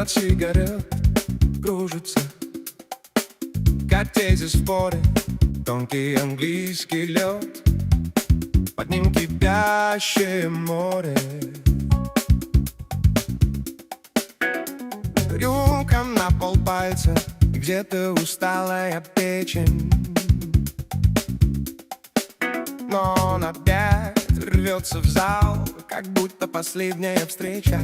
от сигарет кружится, как тезис в споре, тонкий английский лед, под ним кипящее море. Рюмка на полпальца, где-то усталая печень, но он опять рвется в зал, как будто последняя встреча.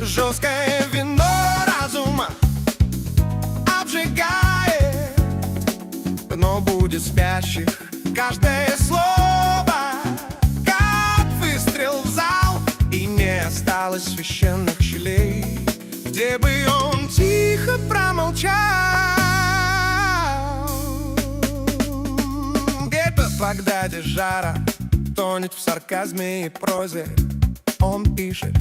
Жесткое вино разума обжигает, но будет спящих каждое слово, как выстрел в зал, и не осталось священных щелей, где бы он тихо промолчал. Где-то в Багдаде жара тонет в сарказме и прозе. Он пишет,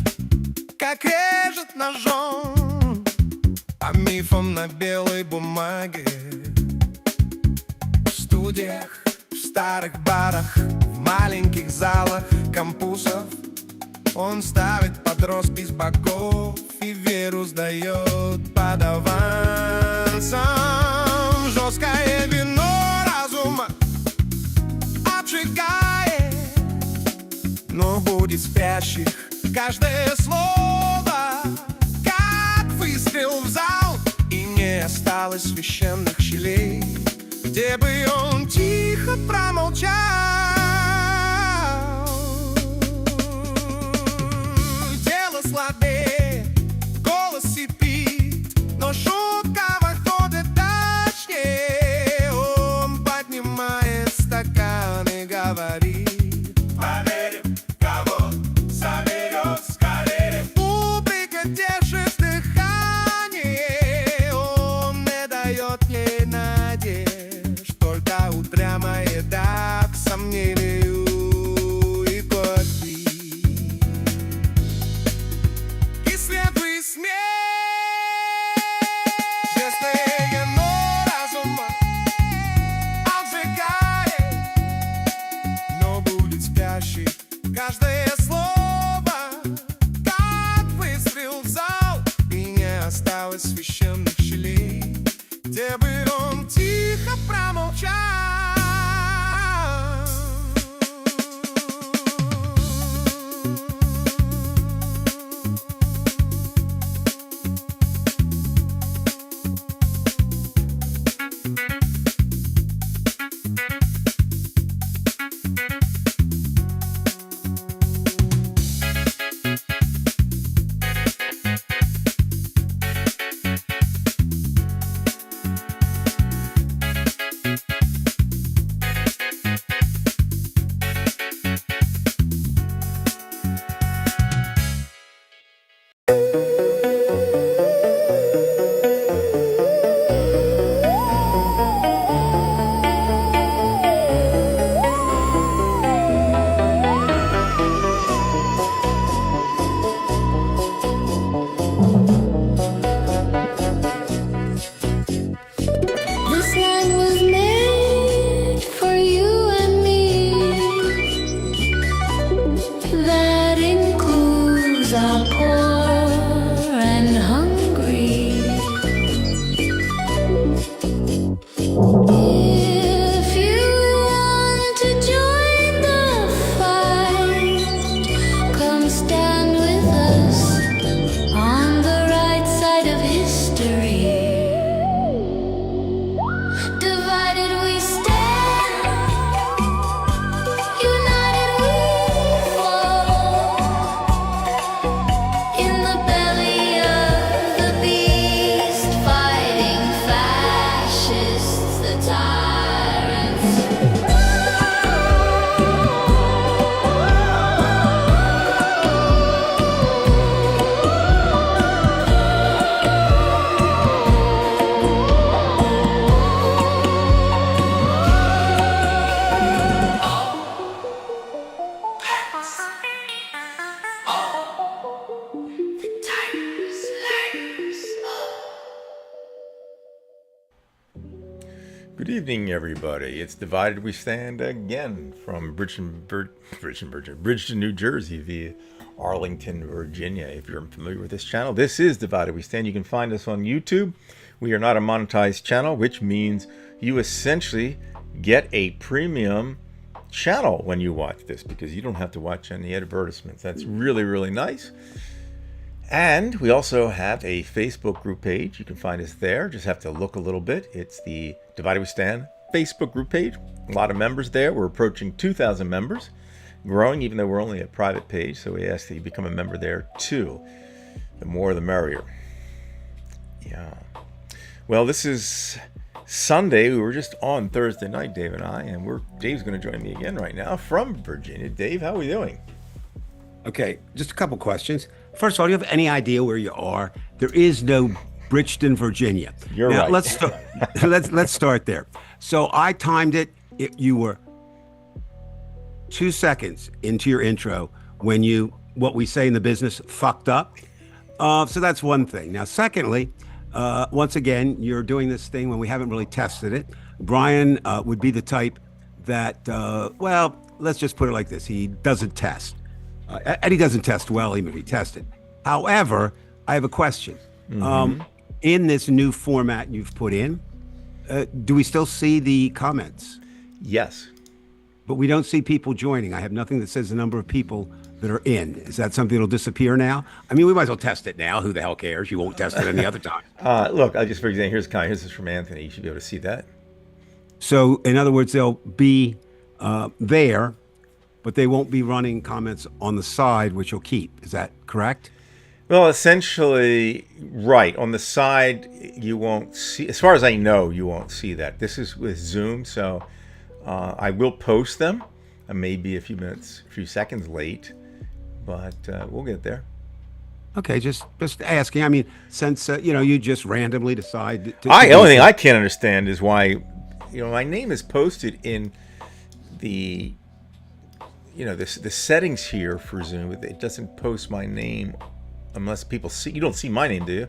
как режет ножом, по мифам на белой бумаге. В студиях, в старых барах, в маленьких залах кампусов он ставит под роспись богов и веру сдает под авансом. Жесткое вино разума обжигает, но будет спящих каждое слово, как выстрел в зал, и не осталось священных щелей, где бы он тихо промолчал. Дело слабее, голос сипит, но шутка выходит точнее. Он поднимает стакан и говорит: поверим, кого соберет скорее. Публика держит дыхание, он не дает ей надежд, только упрямая да к сомнению и любви. И следуй смерть. Честное вино разума обжигает, но будет спящий каждое слово, как выстрел в зал, и не осталось священных щелей, где бы он тихо промолчал. Good evening, everybody. It's Divided We Stand again from Bridgeton, New Jersey via Arlington, Virginia. If you're familiar with this channel, this is Divided We Stand. You can find us on YouTube. We are not a monetized channel, which means you essentially get a premium channel when you watch this because you don't have to watch any advertisements. That's really, really nice. And we also have a Facebook group page. You can find us there. Just have to look a little bit. It's the Divided We Stand Facebook group page. A lot of members there. We're approaching 2,000 members. Growing, even though we're only a private page. So we ask that you become a member there too. The more, the merrier. Yeah. Well, this is Sunday. We were just on Thursday night, Dave and I. And Dave's going to join me again right now from Virginia. Dave, how are we doing? Okay, just a couple questions. First of all, do you have any idea where you are? There is no Bridgeton, Virginia. You're now, right. Let's start there. So I timed it. You were 2 seconds into your intro when what we say in the business, fucked up. So that's one thing. Now, secondly, once again, you're doing this thing when we haven't really tested it. Brian would be the type that, well, let's just put it like this. He doesn't test. And he doesn't test well, even if he tested. However, I have a question. In this new format you've put in, do we still see the comments? Yes. But we don't see people joining. I have nothing that says the number of people that are in. Is that something that'll disappear now? I mean, we might as well test it now. Who the hell cares? You won't test it any other time. Look, I just, for example, here's this from Anthony. You should be able to see that. So, in other words, they'll be there, but they won't be running comments on the side, which you'll keep. Is that correct? Well, essentially, right. On the side, you won't see, as far as I know, you won't see that. This is with Zoom, so I will post them. I may be a few seconds late, but we'll get there. Okay, just asking. I mean, since you just randomly decide to The only thing I can't understand is why, my name is posted in the, the settings here for Zoom. It doesn't post my name unless people see. You don't see my name, do you?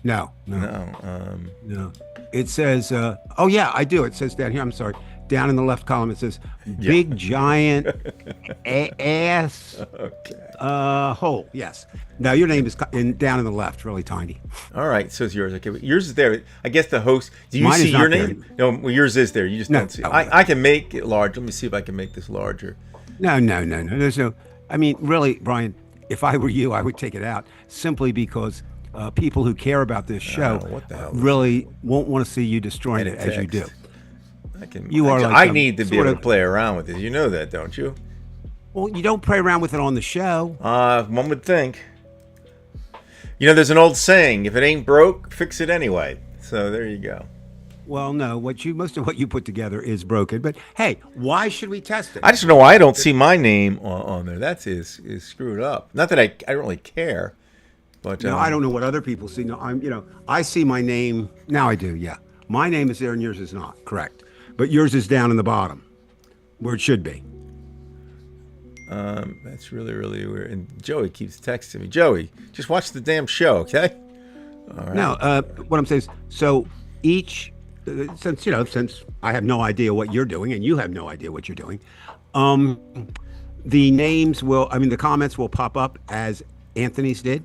No. No. It says, oh yeah, I do. It says down here. I'm sorry. Down in the left column, it says big giant ass hole. Yes. Now your name is down in the left, really tiny. All right. So it's yours. Okay. Yours is there. I guess the host. Do you Mine see is not your there. name? No. Well, yours is there. You just don't see. I can make it large. Let me see if I can make this larger. No. There's no. I mean, really, Brian. If I were you, I would take it out simply because people who care about this show what the hell really won't want to see you destroying it as you do. I need to be able to play around with it. You know that, don't you? Well, you don't play around with it on the show. One would think. There's an old saying: if it ain't broke, fix it anyway. So there you go. Well, no, most of what you put together is broken. But hey, why should we test it? I just know why I don't see my name on there. That is screwed up. Not that I don't really care, but no, I don't know what other people see. No, I see my name now. I do, yeah. My name is there and yours is not. Correct, but yours is down in the bottom, where it should be. That's really, really weird. And Joey keeps texting me. Joey, just watch the damn show, okay? All right. Now, what I'm saying is, so each. Since I have no idea what you're doing and you have no idea what you're doing, the comments will pop up as Anthony's did.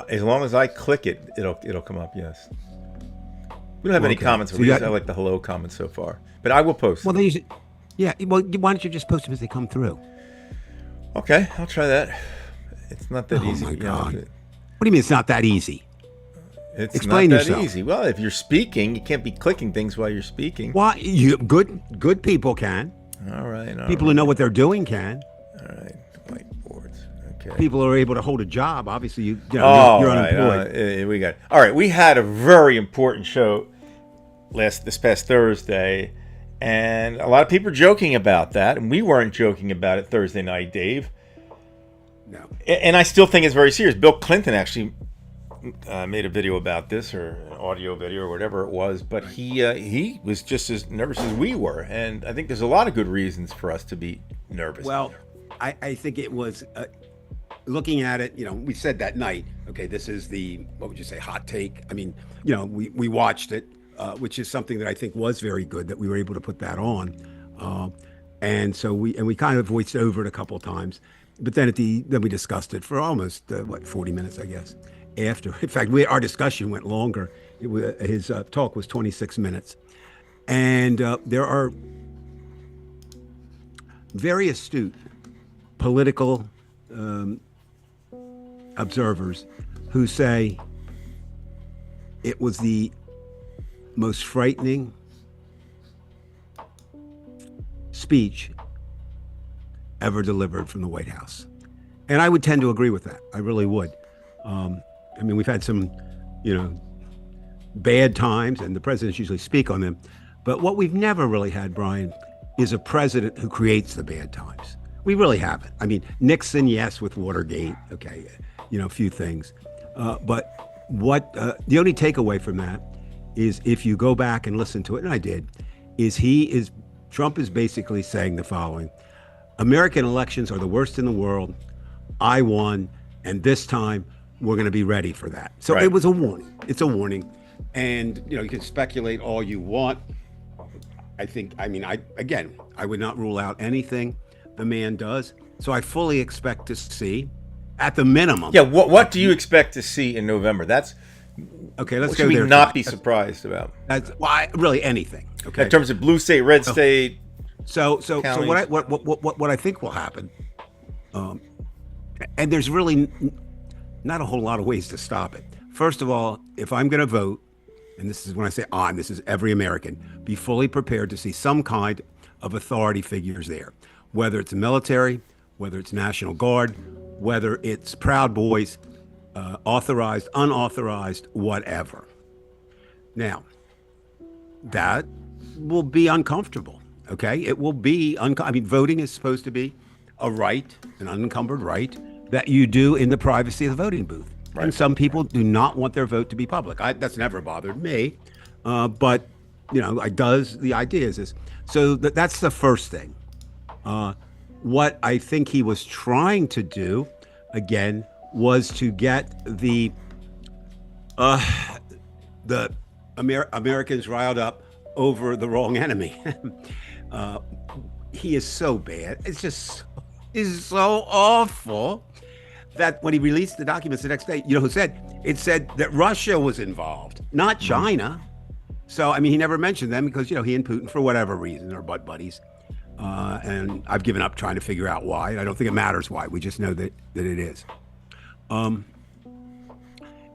As long as I click it, it'll come up. Yes. We don't have any comments. So I like the hello comments so far, but I will post. Well, yeah. Well, why don't you just post them as they come through? Okay, I'll try that. It's not that easy. Oh my God! What do you mean it's not that easy? Explain not that yourself. Easy. Well, if you're speaking, you can't be clicking things while you're speaking. Why? Good people can. All right. People who know what they're doing can. All right. Whiteboards. Okay. People are able to hold a job. Obviously, you're unemployed. We got it. All right. We had a very important show this past Thursday, and a lot of people are joking about that, and we weren't joking about it Thursday night, Dave. No. And I still think it's very serious. Bill Clinton actually made a video about this, or an audio video, or whatever it was, but he was just as nervous as we were, and I think there's a lot of good reasons for us to be nervous. Well, I think it was looking at it. We said that night, okay, this is the, what would you say, hot take. I mean, we watched it. which is something that I think was very good that we were able to put that on. And so we kind of voiced over it a couple of times, but then then we discussed it for almost 40 minutes, I guess. After, in fact, our discussion went longer. His talk was 26 minutes, and there are very astute political observers who say it was the most frightening speech ever delivered from the White House. And I would tend to agree with that. I really would. I mean, we've had some, bad times, and the presidents usually speak on them. But what we've never really had, Brian, is a president who creates the bad times. We really haven't. I mean, Nixon, yes, with Watergate, okay, a few things. But the only takeaway from that is, if you go back and listen to it, and I did, Trump is basically saying the following: American elections are the worst in the world. I won, and this time we're going to be ready for that. So Right. It was a warning. It's a warning. And, you can speculate all you want. I would not rule out anything the man does. So I fully expect to see, at the minimum. Yeah, what do you expect to see in November? That's Okay, let's what go should we there. not be surprised about Really anything. Okay. in terms of blue state, red state. So counties. what I think will happen, and there's really not a whole lot of ways to stop it. First of all, if I'm going to vote, and this is when I say I'm, this is every American, be fully prepared to see some kind of authority figures there, whether it's the military, whether it's National Guard, whether it's Proud Boys, authorized, unauthorized, whatever. Now, that will be uncomfortable. Okay, it will be. I mean, voting is supposed to be a right, an unencumbered right that you do in the privacy of the voting booth. Right. And some people do not want their vote to be public. That's never bothered me, but the idea is this. So that's the first thing. What I think he was trying to do, again, was to get the Americans riled up over the wrong enemy. He is so bad. It's so awful that when he released the documents the next day, who said? It said that Russia was involved, not China. So, I mean, he never mentioned them because, he and Putin, for whatever reason, are butt buddies. And I've given up trying to figure out why. I don't think it matters why. We just know that it is.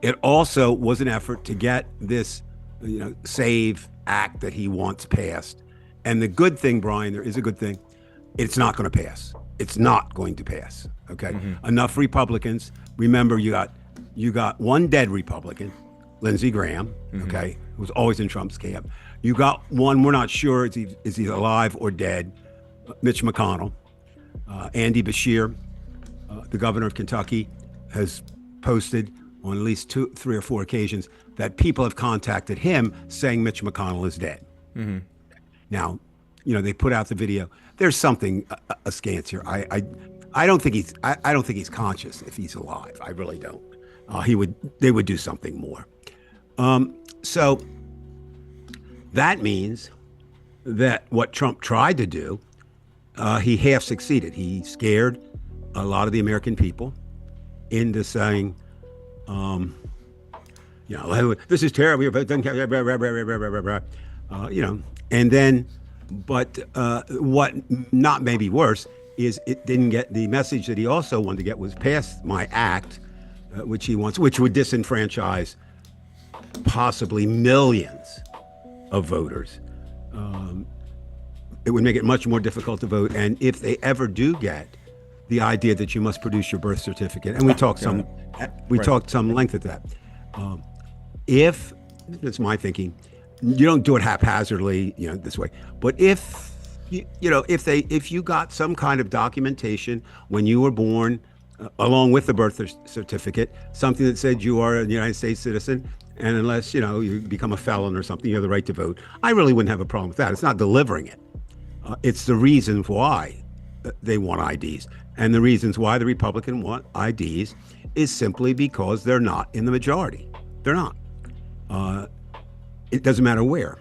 It also was an effort to get this, SAVE Act that he wants passed. And the good thing, Brian, there is a good thing. It's not going to pass. It's not going to pass. Okay. Enough Republicans. Remember, you got one dead Republican, Lindsey Graham, okay, who was always in Trump's camp. You got one, we're not sure is he alive or dead, Mitch McConnell. Andy Beshear, the governor of Kentucky, has posted on at least 3 or 4 occasions that people have contacted him saying Mitch McConnell is dead. Now, they put out the video. There's something askance here. I don't think he's conscious if he's alive. I really don't. They would do something more. So that means that what Trump tried to do, he half succeeded. He scared a lot of the American people into saying, this is terrible. And then, but what not maybe worse is it didn't get the message that he also wanted to get was pass my act, which he wants, which would disenfranchise possibly millions of voters. It would make it much more difficult to vote. And if they ever do get the idea that you must produce your birth certificate, and we talked some length at that. If that's my thinking, you don't do it haphazardly, this way. But if you got some kind of documentation when you were born, along with the birth certificate, something that said you are a United States citizen, and unless you become a felon or something, you have the right to vote, I really wouldn't have a problem with that. It's not delivering it. It's the reason why they want IDs. And the reasons why the Republicans want IDs is simply because they're not in the majority. They're not. it doesn't matter where.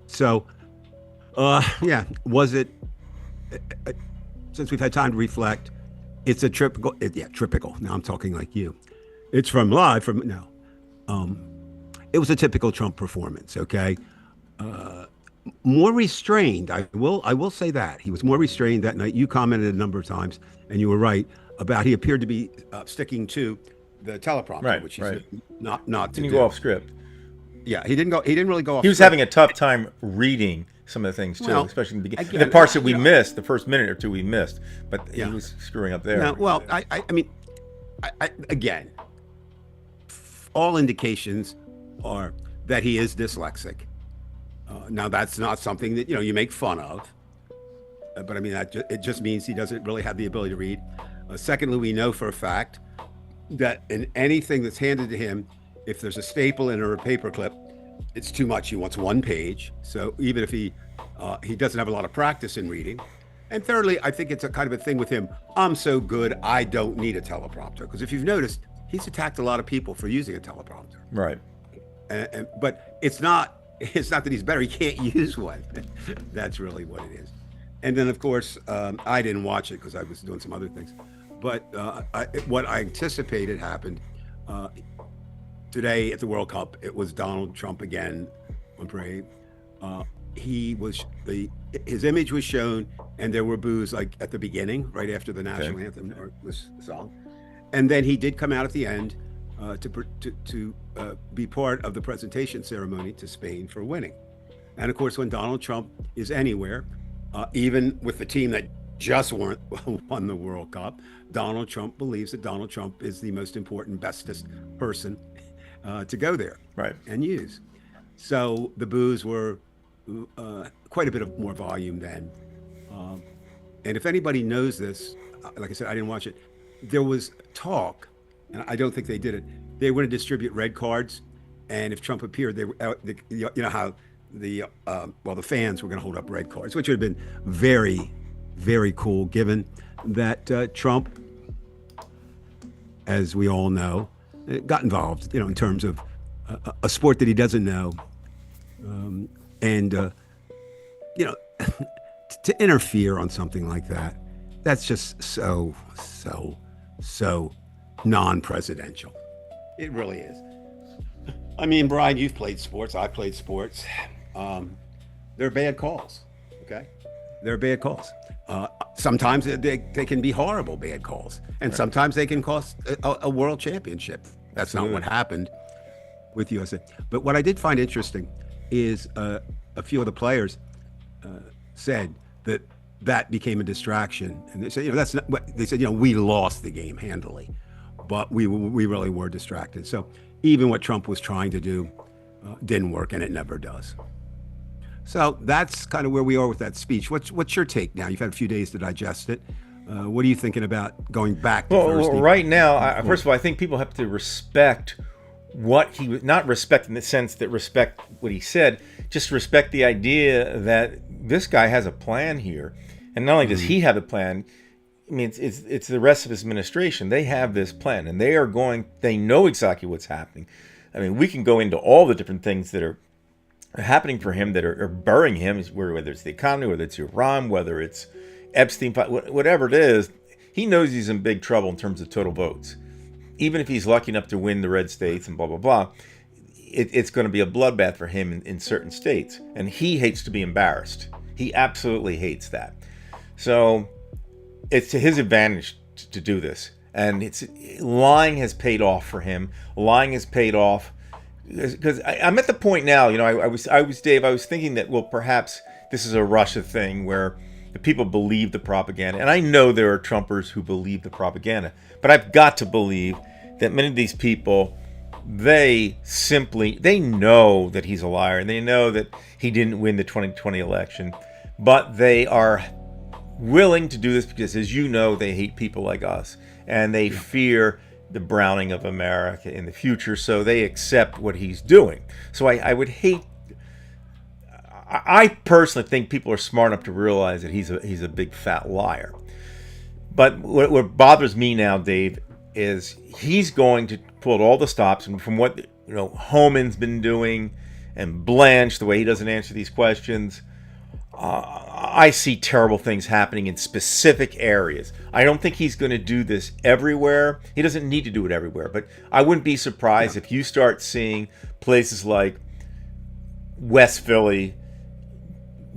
So, yeah, was it? Since we've had time to reflect, it's a typical. Yeah, typical. Now I'm talking like you. It's from live from no. It was a typical Trump performance. Okay, more restrained. I will say that he was more restrained that night. You commented a number of times, and you were right about he appeared to be sticking to the teleprompter, Right, which he right. said not to Didn't do. go off script. Yeah, he didn't go. He didn't really go off. He was script. having a tough time reading some of the things too, Well, especially in the beginning. again, The parts that we you know- missed, the first minute or two we missed, but Yeah. he was screwing up there. No, well, I mean, again, all indications are that he is dyslexic. Now, that's not something that you make fun of, but I mean, it just means he doesn't really have the ability to read. Secondly, we know for a fact that in anything that's handed to him, if there's a staple in or a paperclip, it's too much. He wants one page. So even if he doesn't have a lot of practice in reading. And thirdly, I think it's a kind of a thing with him. I'm so good, I don't need a teleprompter. Because if you've noticed, he's attacked a lot of people for using a teleprompter. Right. But it's not that he's better. He can't use one. That's really what it is. And then, of course, I didn't watch it because I was doing some other things. But what I anticipated happened today at the World Cup. It was Donald Trump again on parade. His image was shown, and there were boos like at the beginning, right after the national anthem or was song, and then he did come out at the end to be part of the presentation ceremony to Spain for winning. And of course, when Donald Trump is anywhere, even with the team that just won the World Cup, Donald Trump believes that Donald Trump is the most important, bestest person to go there Right. and use. So the boos were quite a bit of more volume then. And if anybody knows this, like I said, I didn't watch it. There was talk, and I don't think they did it. They were going to distribute red cards, and if Trump appeared, they were, you know how the fans were going to hold up red cards, which would have been very, very cool, given that Trump, as we all know, got involved, in terms of a sport that he doesn't know, and to interfere on something like that, that's just so non-presidential. It really is. I mean, Brian, you've played sports. I've played sports. They're bad calls. Okay, they're bad calls. Sometimes they can be horrible bad calls, and sometimes they can cost a world championship. That's not what happened with USA. But what I did find interesting is a few of the players said that became a distraction, and they said, that's not what they said. We lost the game handily, but we really were distracted. So even what Trump was trying to do didn't work, and it never does. So that's kind of where we are with that speech. What's your take now? You've had a few days to digest it. What are you thinking about going back to Thursday? Well, right now, first of all, I think people have to respect what he was, not respect in the sense that respect what he said, just respect the idea that this guy has a plan here. And not only does he have a plan, I mean, it's the rest of his administration. They have this plan, and they know exactly what's happening. I mean, we can go into all the different things that are happening for him that are burying him, whether it's the economy, whether it's Iran, whether it's Epstein, whatever it is. He knows he's in big trouble in terms of total votes. Even if he's lucky enough to win the red states and blah, blah, blah, it's going to be a bloodbath for him in certain states. And he hates to be embarrassed. He absolutely hates that. So it's to his advantage to do this. And lying has paid off for him. Lying has paid off because I'm at the point now, I was Dave, I was thinking that, well, perhaps this is a Russia thing where the people believe the propaganda. And I know there are Trumpers who believe the propaganda, but I've got to believe that many of these people, they know that he's a liar, and they know that he didn't win the 2020 election, but they are willing to do this because, as you know, they hate people like us, and they fear the browning of America in the future, so they accept what he's doing. So I would hate. I personally think people are smart enough to realize that he's a big fat liar. But what bothers me now, Dave, is he's going to pull all the stops, and from what Homan's been doing, and Blanche, the way he doesn't answer these questions. I see terrible things happening in specific areas. I don't think he's going to do this everywhere. He doesn't need to do it everywhere, but I wouldn't be surprised if you start seeing places like West Philly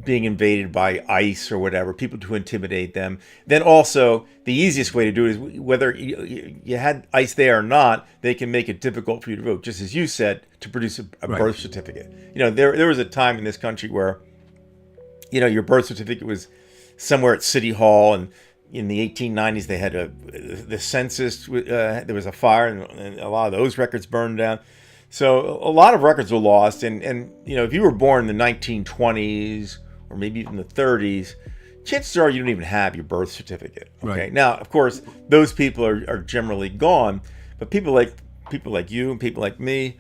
being invaded by ICE or whatever, people to intimidate them. Then also, the easiest way to do it is whether you had ICE there or not, they can make it difficult for you to vote, just as you said, to produce a Right. birth certificate. You know, there was a time in this country where, you know, your birth certificate was somewhere at City Hall, and in the 1890s they had the census. There was a fire, and a lot of those records burned down. So a lot of records were lost, and you know, if you were born in the 1920s or maybe even the 30s, chances are you don't even have your birth certificate. Okay. Right. Now, of course, those people are generally gone, but people like you and people like me,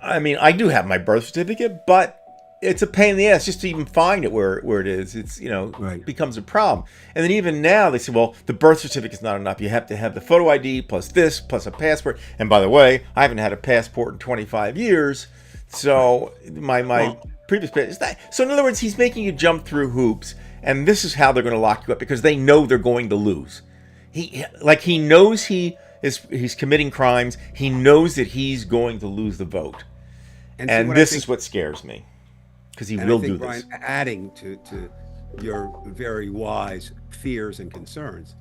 I mean, I do have my birth certificate, but it's a pain in the ass just to even find it where it is. It's, you know, Right. becomes a problem. And then even now they say, well, the birth certificate's not enough. You have to have the photo ID plus this, plus a passport. And by the way, I haven't had a passport in 25 years. So my previous is that. So in other words, he's making you jump through hoops, and this is how they're going to lock you up, because they know they're going to lose. He knows he's committing crimes. He knows that he's going to lose the vote. see, And what this I think- is what scares me, because he And will I think, do Brian, this. adding to your very wise fears and concerns,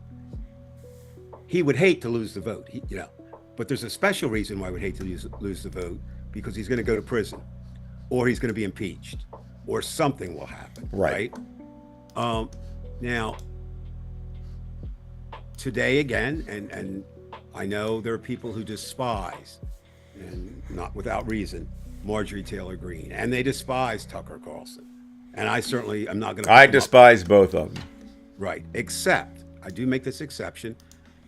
he would hate to lose the vote, but there's a special reason why he would hate to lose the vote, because he's going to go to prison, or he's going to be impeached, or something will happen. Right. Now, today again, and I know there are people who despise, and not without reason, Marjorie Taylor Greene, and they despise Tucker Carlson. And I certainly am not going to. I despise both of them. Right. Except, I do make this exception.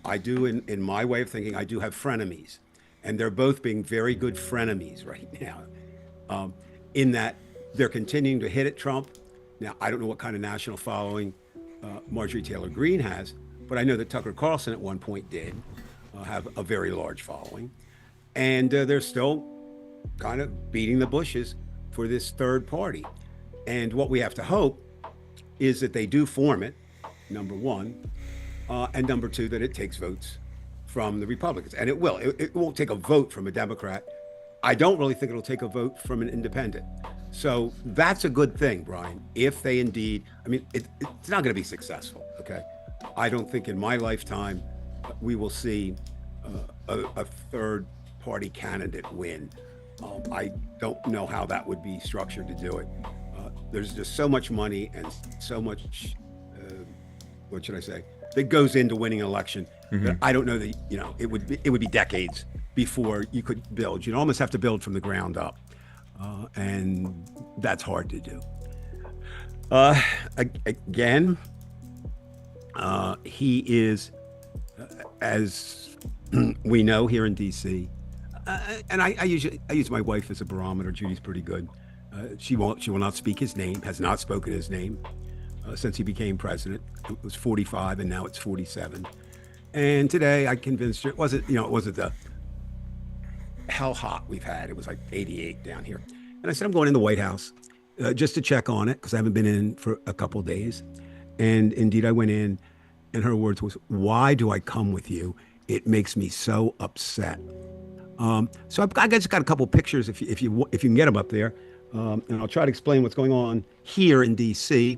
I do, in my way of thinking, I do have frenemies. And they're both being very good frenemies right now, in that they're continuing to hit at Trump. Now, I don't know what kind of national following Marjorie Taylor Greene has, but I know that Tucker Carlson at one point did have a very large following. And they're still kind of beating the bushes for this third party. And what we have to hope is that they do form it, number one, and number two, that it takes votes from the Republicans. And it will. It won't take a vote from a Democrat. I don't really think it'll take a vote from an independent. So that's a good thing, Brian, if they indeed, I mean, it's not going to be successful, okay? I don't think in my lifetime we will see a third party candidate win. I don't know how that would be structured to do it. There's just so much money and so much, what should I say, that goes into winning an election. That I don't know that, it would be decades before you could build. You'd almost have to build from the ground up. And that's hard to do. Again, he is, as we know here in DC, and I use my wife as a barometer. Judy's pretty good. She will not speak his name, has not spoken his name since he became president. It was 45 and now it's 47. And today I convinced her, it wasn't the hell hot we've had. It was like 88 down here. And I said, I'm going in the White House just to check on it, because I haven't been in for a couple of days. And indeed I went in, and her words was, "Why do I come with you? It makes me so upset." So I just got a couple of pictures if you can get them up there. And I'll try to explain what's going on here in DC.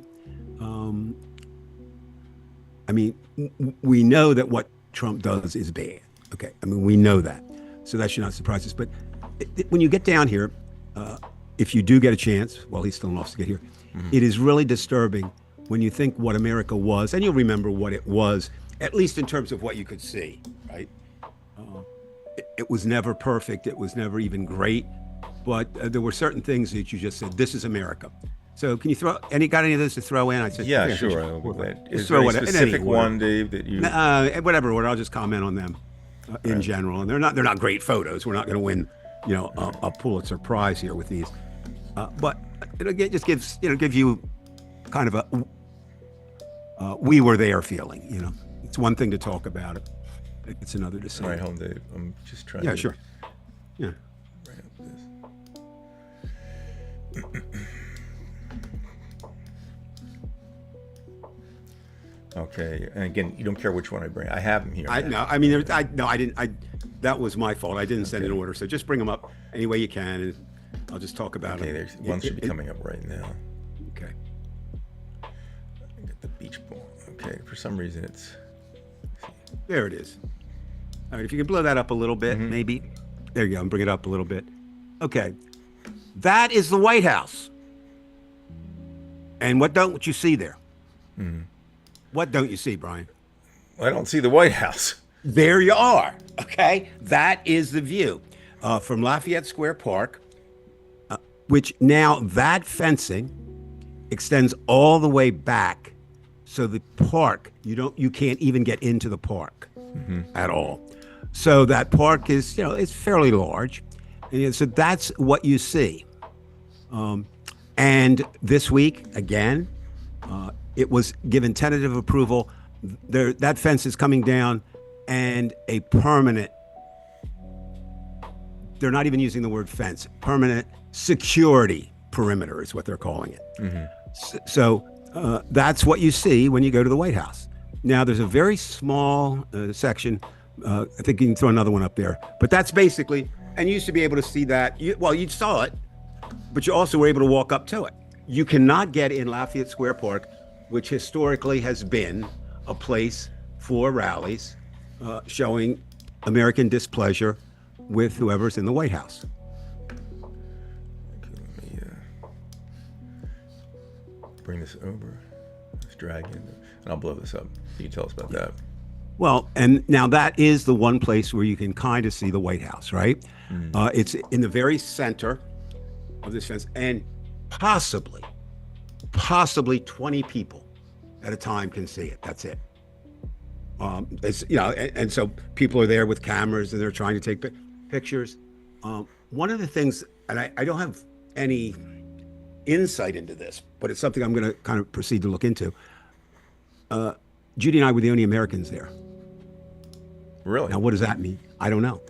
I mean, we know that what Trump does is bad. Okay, I mean, we know that, so that should not surprise us. But when you get down here, if you do get a chance, well, he's still in office to get here, it is really disturbing when you think what America was, and you'll remember what it was, at least in terms of what you could see, right? It was never perfect. It was never even great. But there were certain things that you just said, this is America. So can you got any of this to throw in? I said, Yeah, sure. Is there throw any it in specific any order. one, Dave, that you... Whatever order, I'll just comment on them in general. And they're not great photos. We're not going to win, a Pulitzer Prize here with these. But it just gives you kind of a we were there feeling. It's one thing to talk about it. It's another to say. All right, hold on, Dave. I'm just trying Yeah, to... sure. Yeah. Write up this. Okay, and again, you don't care which one I bring. I have them here. I no, I mean, I didn't. That was my fault. I didn't send an order. So just bring them up any way you can, and I'll just talk about Okay, it. there's one should be coming up right now. Okay. Get the beach ball. Okay, for some reason it's. There it is. All right, if you can blow that up a little bit, maybe. There you go. And bring it up a little bit. Okay. That is the White House. And what don't you see there? What don't you see, Brian? I don't see the White House. There you are. Okay. That is the view from Lafayette Square Park, which now that fencing extends all the way back. So the park, you can't even get into the park at all. So that park is, it's fairly large. And so that's what you see. And this week, again, it was given tentative approval. That fence is coming down, and a permanent, they're not even using the word fence, permanent security perimeter is what they're calling it. So that's what you see when you go to the White House. Now, there's a very small section. I think you can throw another one up there. But that's basically, and you used to be able to see that. You saw it, but you also were able to walk up to it. You cannot get in Lafayette Square Park, which historically has been a place for rallies showing American displeasure with whoever's in the White House. Okay, let me bring this over. Let's drag in, and I'll blow this up. You can tell us about that. Well, and now that is the one place where you can kind of see the White House, right? It's in the very center of this fence, and possibly 20 people at a time can see it. That's it. It's, and so people are there with cameras and they're trying to take pictures. One of the things, and I don't have any insight into this, but it's something I'm going to kind of proceed to look into. Judy and I were the only Americans there. Really? Now, what does that mean? I don't know.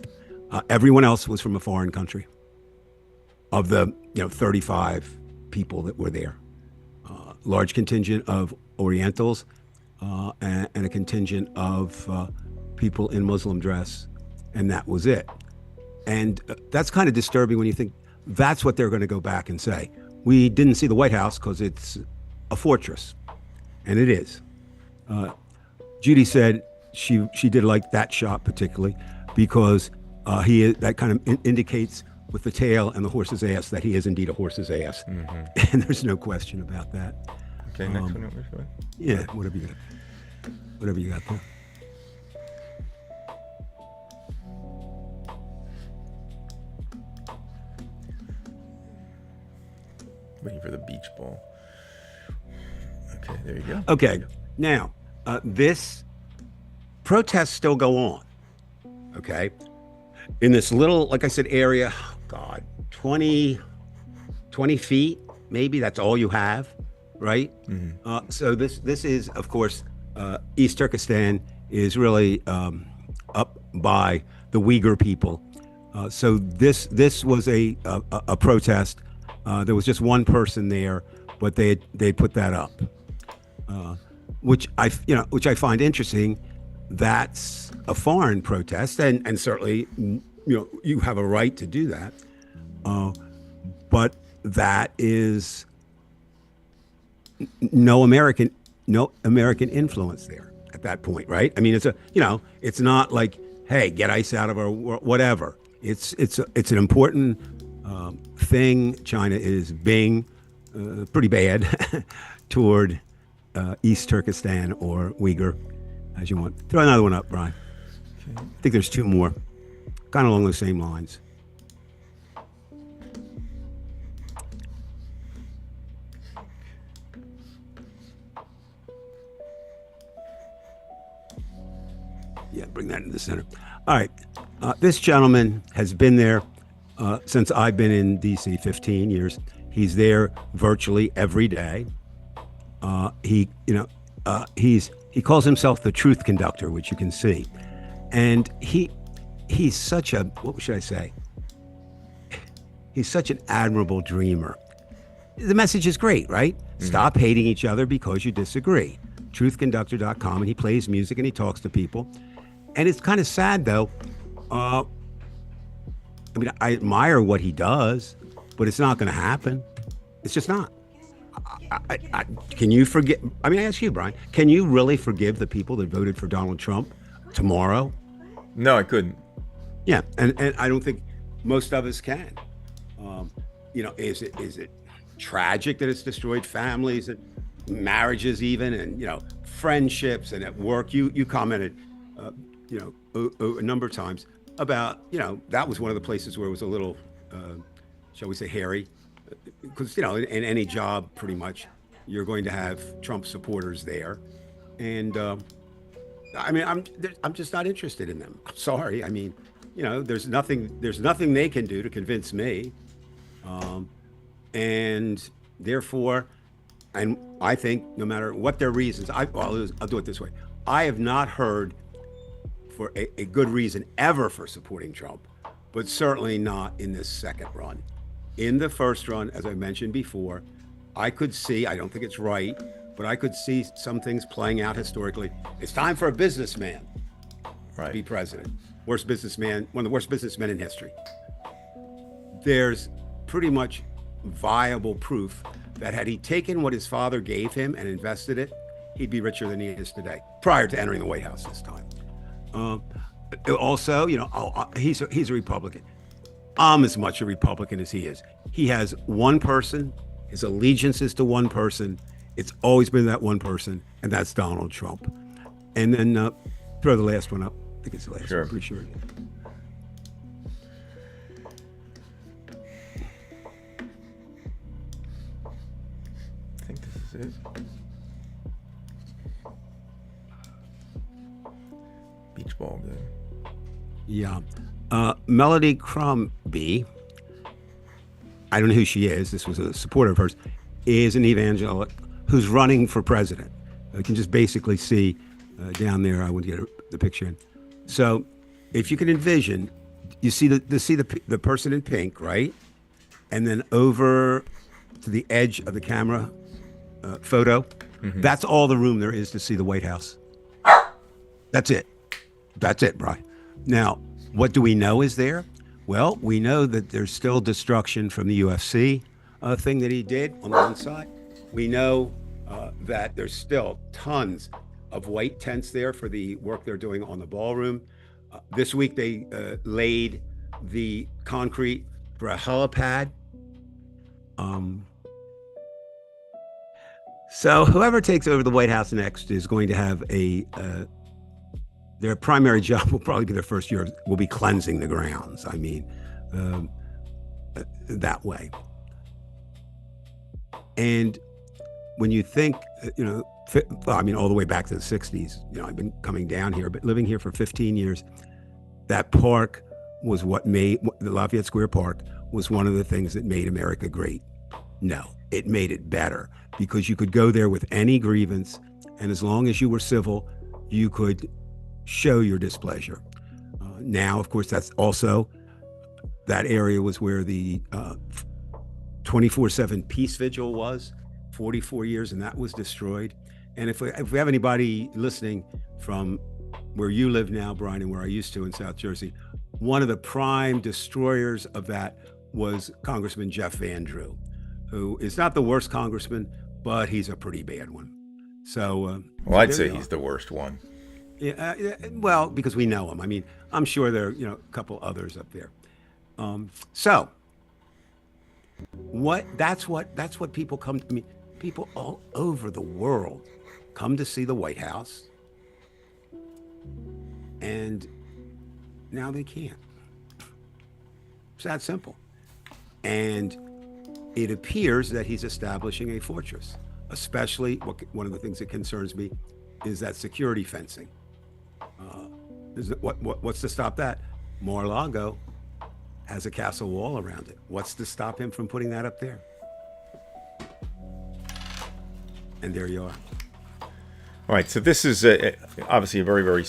Everyone else was from a foreign country. Of the 35 people that were there, large contingent of Orientals and a contingent of people in Muslim dress, and that was it. And that's kind of disturbing when you think that's what they're going to go back and say. We didn't see the White House because it's a fortress, and it is. Judy said she did like that shot particularly because that kind of indicates with the tail and the horse's ass that he is indeed a horse's ass, and there's no question about that. Okay, next one. Which one? Yeah, whatever you got there. Waiting for the beach ball. Okay, there you go. Okay, now this protests still go on. Okay, in this little, like I said, area. Oh God, 20 feet, maybe that's all you have, right? So this is, of course, East Turkestan is really up by the Uyghur people. So this was a protest. There was just one person there, but they put that up, which I find interesting. That's a foreign protest, and certainly you have a right to do that, but that is no American influence there at that point, right? I mean, it's not like, hey, get ICE out of our whatever. It's an important thing. China is being pretty bad toward East Turkestan or Uyghur, as you want. Throw another one up, Brian. Okay. I think there's two more, kind of along the same lines. Yeah, bring that in the center. All right. This gentleman has been there since I've been in D.C. 15 years. He's there virtually every day. He calls himself the truth conductor, which you can see. And he's such a, what should I say? He's such an admirable dreamer. the message is great, right? Stop hating each other because you disagree. Truthconductor.com, and he plays music and he talks to people. And it's kind of sad, though. I mean, I admire what he does, but it's not going to happen. It's just not. Can you forget? I mean, I ask you, Brian, can you really forgive the people that voted for Donald Trump tomorrow? No, I couldn't. Yeah, and I don't think most of us can. You know, is it tragic that it's destroyed families and marriages, even, and friendships, and at work? You commented, a number of times about that was one of the places where it was a little, shall we say, hairy, because in any job, pretty much, you're going to have Trump supporters there, and I mean, I'm just not interested in them. I'm sorry. I mean, there's nothing they can do to convince me, and therefore, and I think no matter what their reasons, I'll do it this way. I have not heard for a good reason ever for supporting Trump, but certainly not in this second run. In the first run, as I mentioned before, I could see, I don't think it's right, but I could see some things playing out historically. It's time for a businessman to be president. Worst businessman, one of the worst businessmen in history. There's pretty much viable proof that had he taken what his father gave him and invested it, he'd be richer than he is today, prior to entering the White House this time. Also, he's a Republican. I'm as much a Republican as he is. He has one person. His allegiance is to one person. It's always been that one person, and that's Donald Trump. And then throw the last one up. I think it's the last Sure. one. Pretty sure. I think this is it. Beach ball good. Yeah. Melody Crombie, I don't know who she is. This was a supporter of hers, is an evangelical who's running for president. You can just basically see down there. I want to get the picture in. So, if you can envision, you see the person in pink, right? And then over to the edge of the camera photo, that's all the room there is to see the White House. That's it. That's it, Brian. Now, what do we know is there? Well, we know that there's still destruction from the UFC thing that he did on the one side. We know that there's still tons of white tents there for the work they're doing on the ballroom. This week, they laid the concrete for a helipad. So whoever takes over the White House next is going to have their primary job will probably be their first year, will be cleansing the grounds. I mean, that way. And when you think, all the way back to the 60s, I've been coming down here, but living here for 15 years, that park was what made, the Lafayette Square Park was one of the things that made America great. No, it made it better because you could go there with any grievance, and as long as you were civil, you could show your displeasure. Now, of course, that's also, that area was where the 24/7 Peace Vigil was, 44 years, and that was destroyed. And if we have anybody listening from where you live now, Brian, and where I used to in South Jersey, one of the prime destroyers of that was Congressman Jeff Van Drew, who is not the worst congressman, but he's a pretty bad one. So, Well, I'd say he's the worst one. Yeah, well, because we know him. I mean, I'm sure there are, a couple others up there. So, that's what people come. I mean, people all over the world come to see the White House, and now they can't. It's that simple. And it appears that he's establishing a fortress. Especially, one of the things that concerns me is that security fencing. What's to stop that? Mar-a-Lago has a castle wall around it. What's to stop him from putting that up there? And there you are. All right, so this is obviously a very, very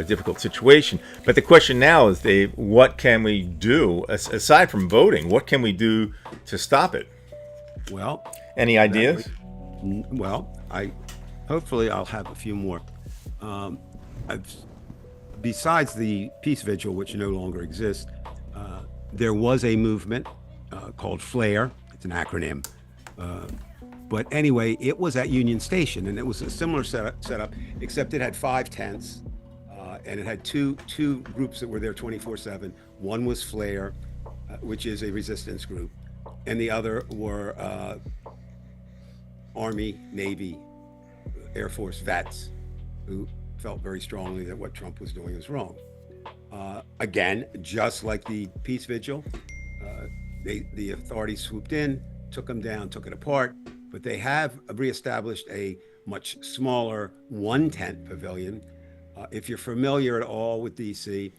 difficult situation. But the question now is, Dave, what can we do aside from voting? What can we do to stop it? Well, Any ideas? well, hopefully I'll have a few more. I've, besides the peace vigil, which no longer exists, there was a movement called FLAIR. It's an acronym. But anyway, it was at Union Station, and it was a similar setup, except it had 5 tents, and it had two groups that were there 24/7. One was FLAIR, which is a resistance group, and the other were Army, Navy, Air Force vets who felt very strongly that what Trump was doing was wrong. Again, just like the peace vigil, the authorities swooped in, took them down, took it apart, but they have reestablished a much smaller 1-tent pavilion. If you're familiar at all with DC,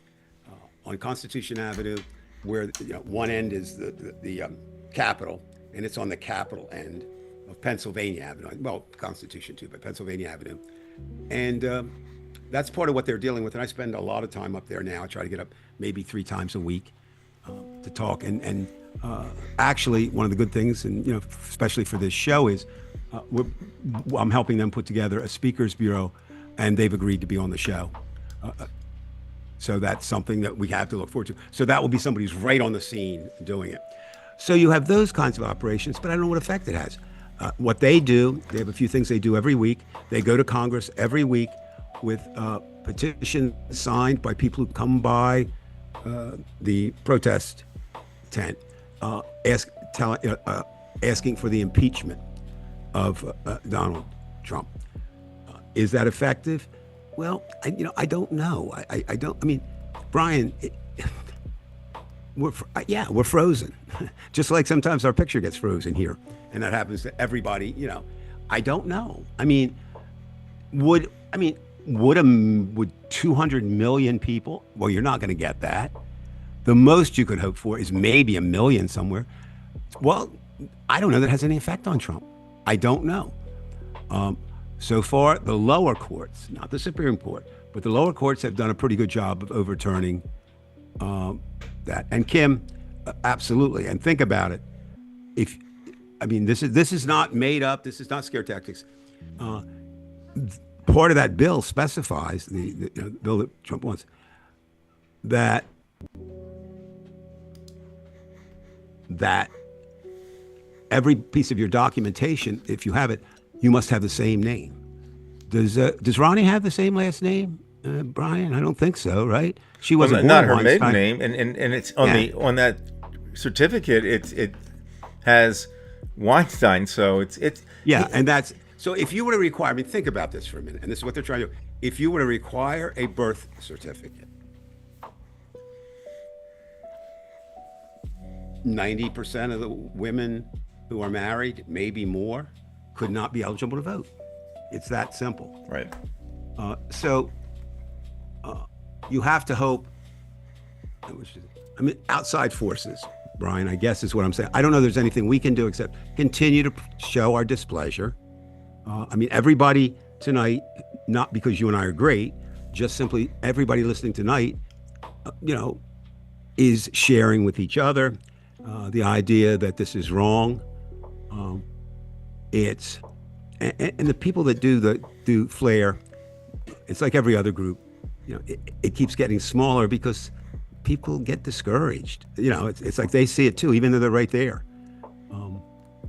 on Constitution Avenue, where one end is the Capitol, and it's on the Capitol end of Pennsylvania Avenue. Well, Constitution too, but Pennsylvania Avenue, and that's part of what they're dealing with. And I spend a lot of time up there now. I try to get up maybe 3 times a week to talk. And actually, one of the good things, and especially for this show, is I'm helping them put together a speakers bureau, and they've agreed to be on the show. So that's something that we have to look forward to. So that will be somebody who's right on the scene doing it. So you have those kinds of operations, but I don't know what effect it has. What they do, they have a few things they do every week. They go to Congress every week with petitions signed by people who come by the protest tent, asking for the impeachment of Donald Trump. Is that effective? Well, I don't know. I don't. I mean, Brian, we're frozen, just like sometimes our picture gets frozen here, and that happens to everybody. I don't know. I mean, would 200 million people? Well, you're not going to get that. The most you could hope for is maybe 1 million somewhere. Well, I don't know that has any effect on Trump. I don't know. So far, the lower courts, not the Supreme Court, but the lower courts have done a pretty good job of overturning that. And Kim, absolutely. And think about it. This is not made up. This is not scare tactics. Part of that bill specifies, the bill that Trump wants, that every piece of your documentation, if you have it, you must have the same name. Does Ronnie have the same last name, Brian? I don't think so, right? She wasn't born not her Weinstein. maiden name, and it's on on that certificate. It has Weinstein, so it's and that's so. If you were to require, think about this for a minute, and this is what they're trying to do. If you were to require a birth certificate, 90% of the women who are married, maybe more, could not be eligible to vote. It's that simple. Right. So you have to hope. Outside forces, Brian, I guess is what I'm saying. I don't know there's anything we can do except continue to show our displeasure. Everybody tonight, not because you and I are great, just simply everybody listening tonight, is sharing with each other the idea that this is wrong. And the people that do FLAIR, it's like every other group, it keeps getting smaller because people get discouraged. It's like they see it too, even though they're right there. And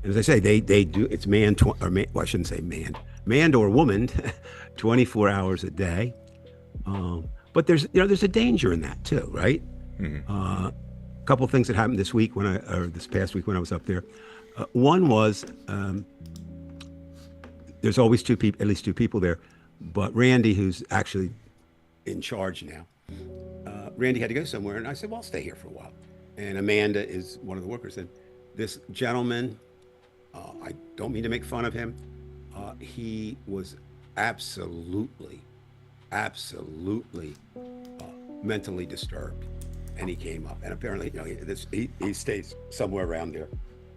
as I say, they do. It's I shouldn't say manned or woman, 24 hours a day. But there's a danger in that too, right? Mm-hmm. A couple of things that happened this past week when I was up there. One was there's always at least two people there, but Randy, who's actually in charge now, Randy had to go somewhere, and I said, well, I'll stay here for a while. And Amanda is one of the workers, and this gentleman, I don't mean to make fun of him, he was absolutely mentally disturbed, and he came up, and apparently, he stays somewhere around there,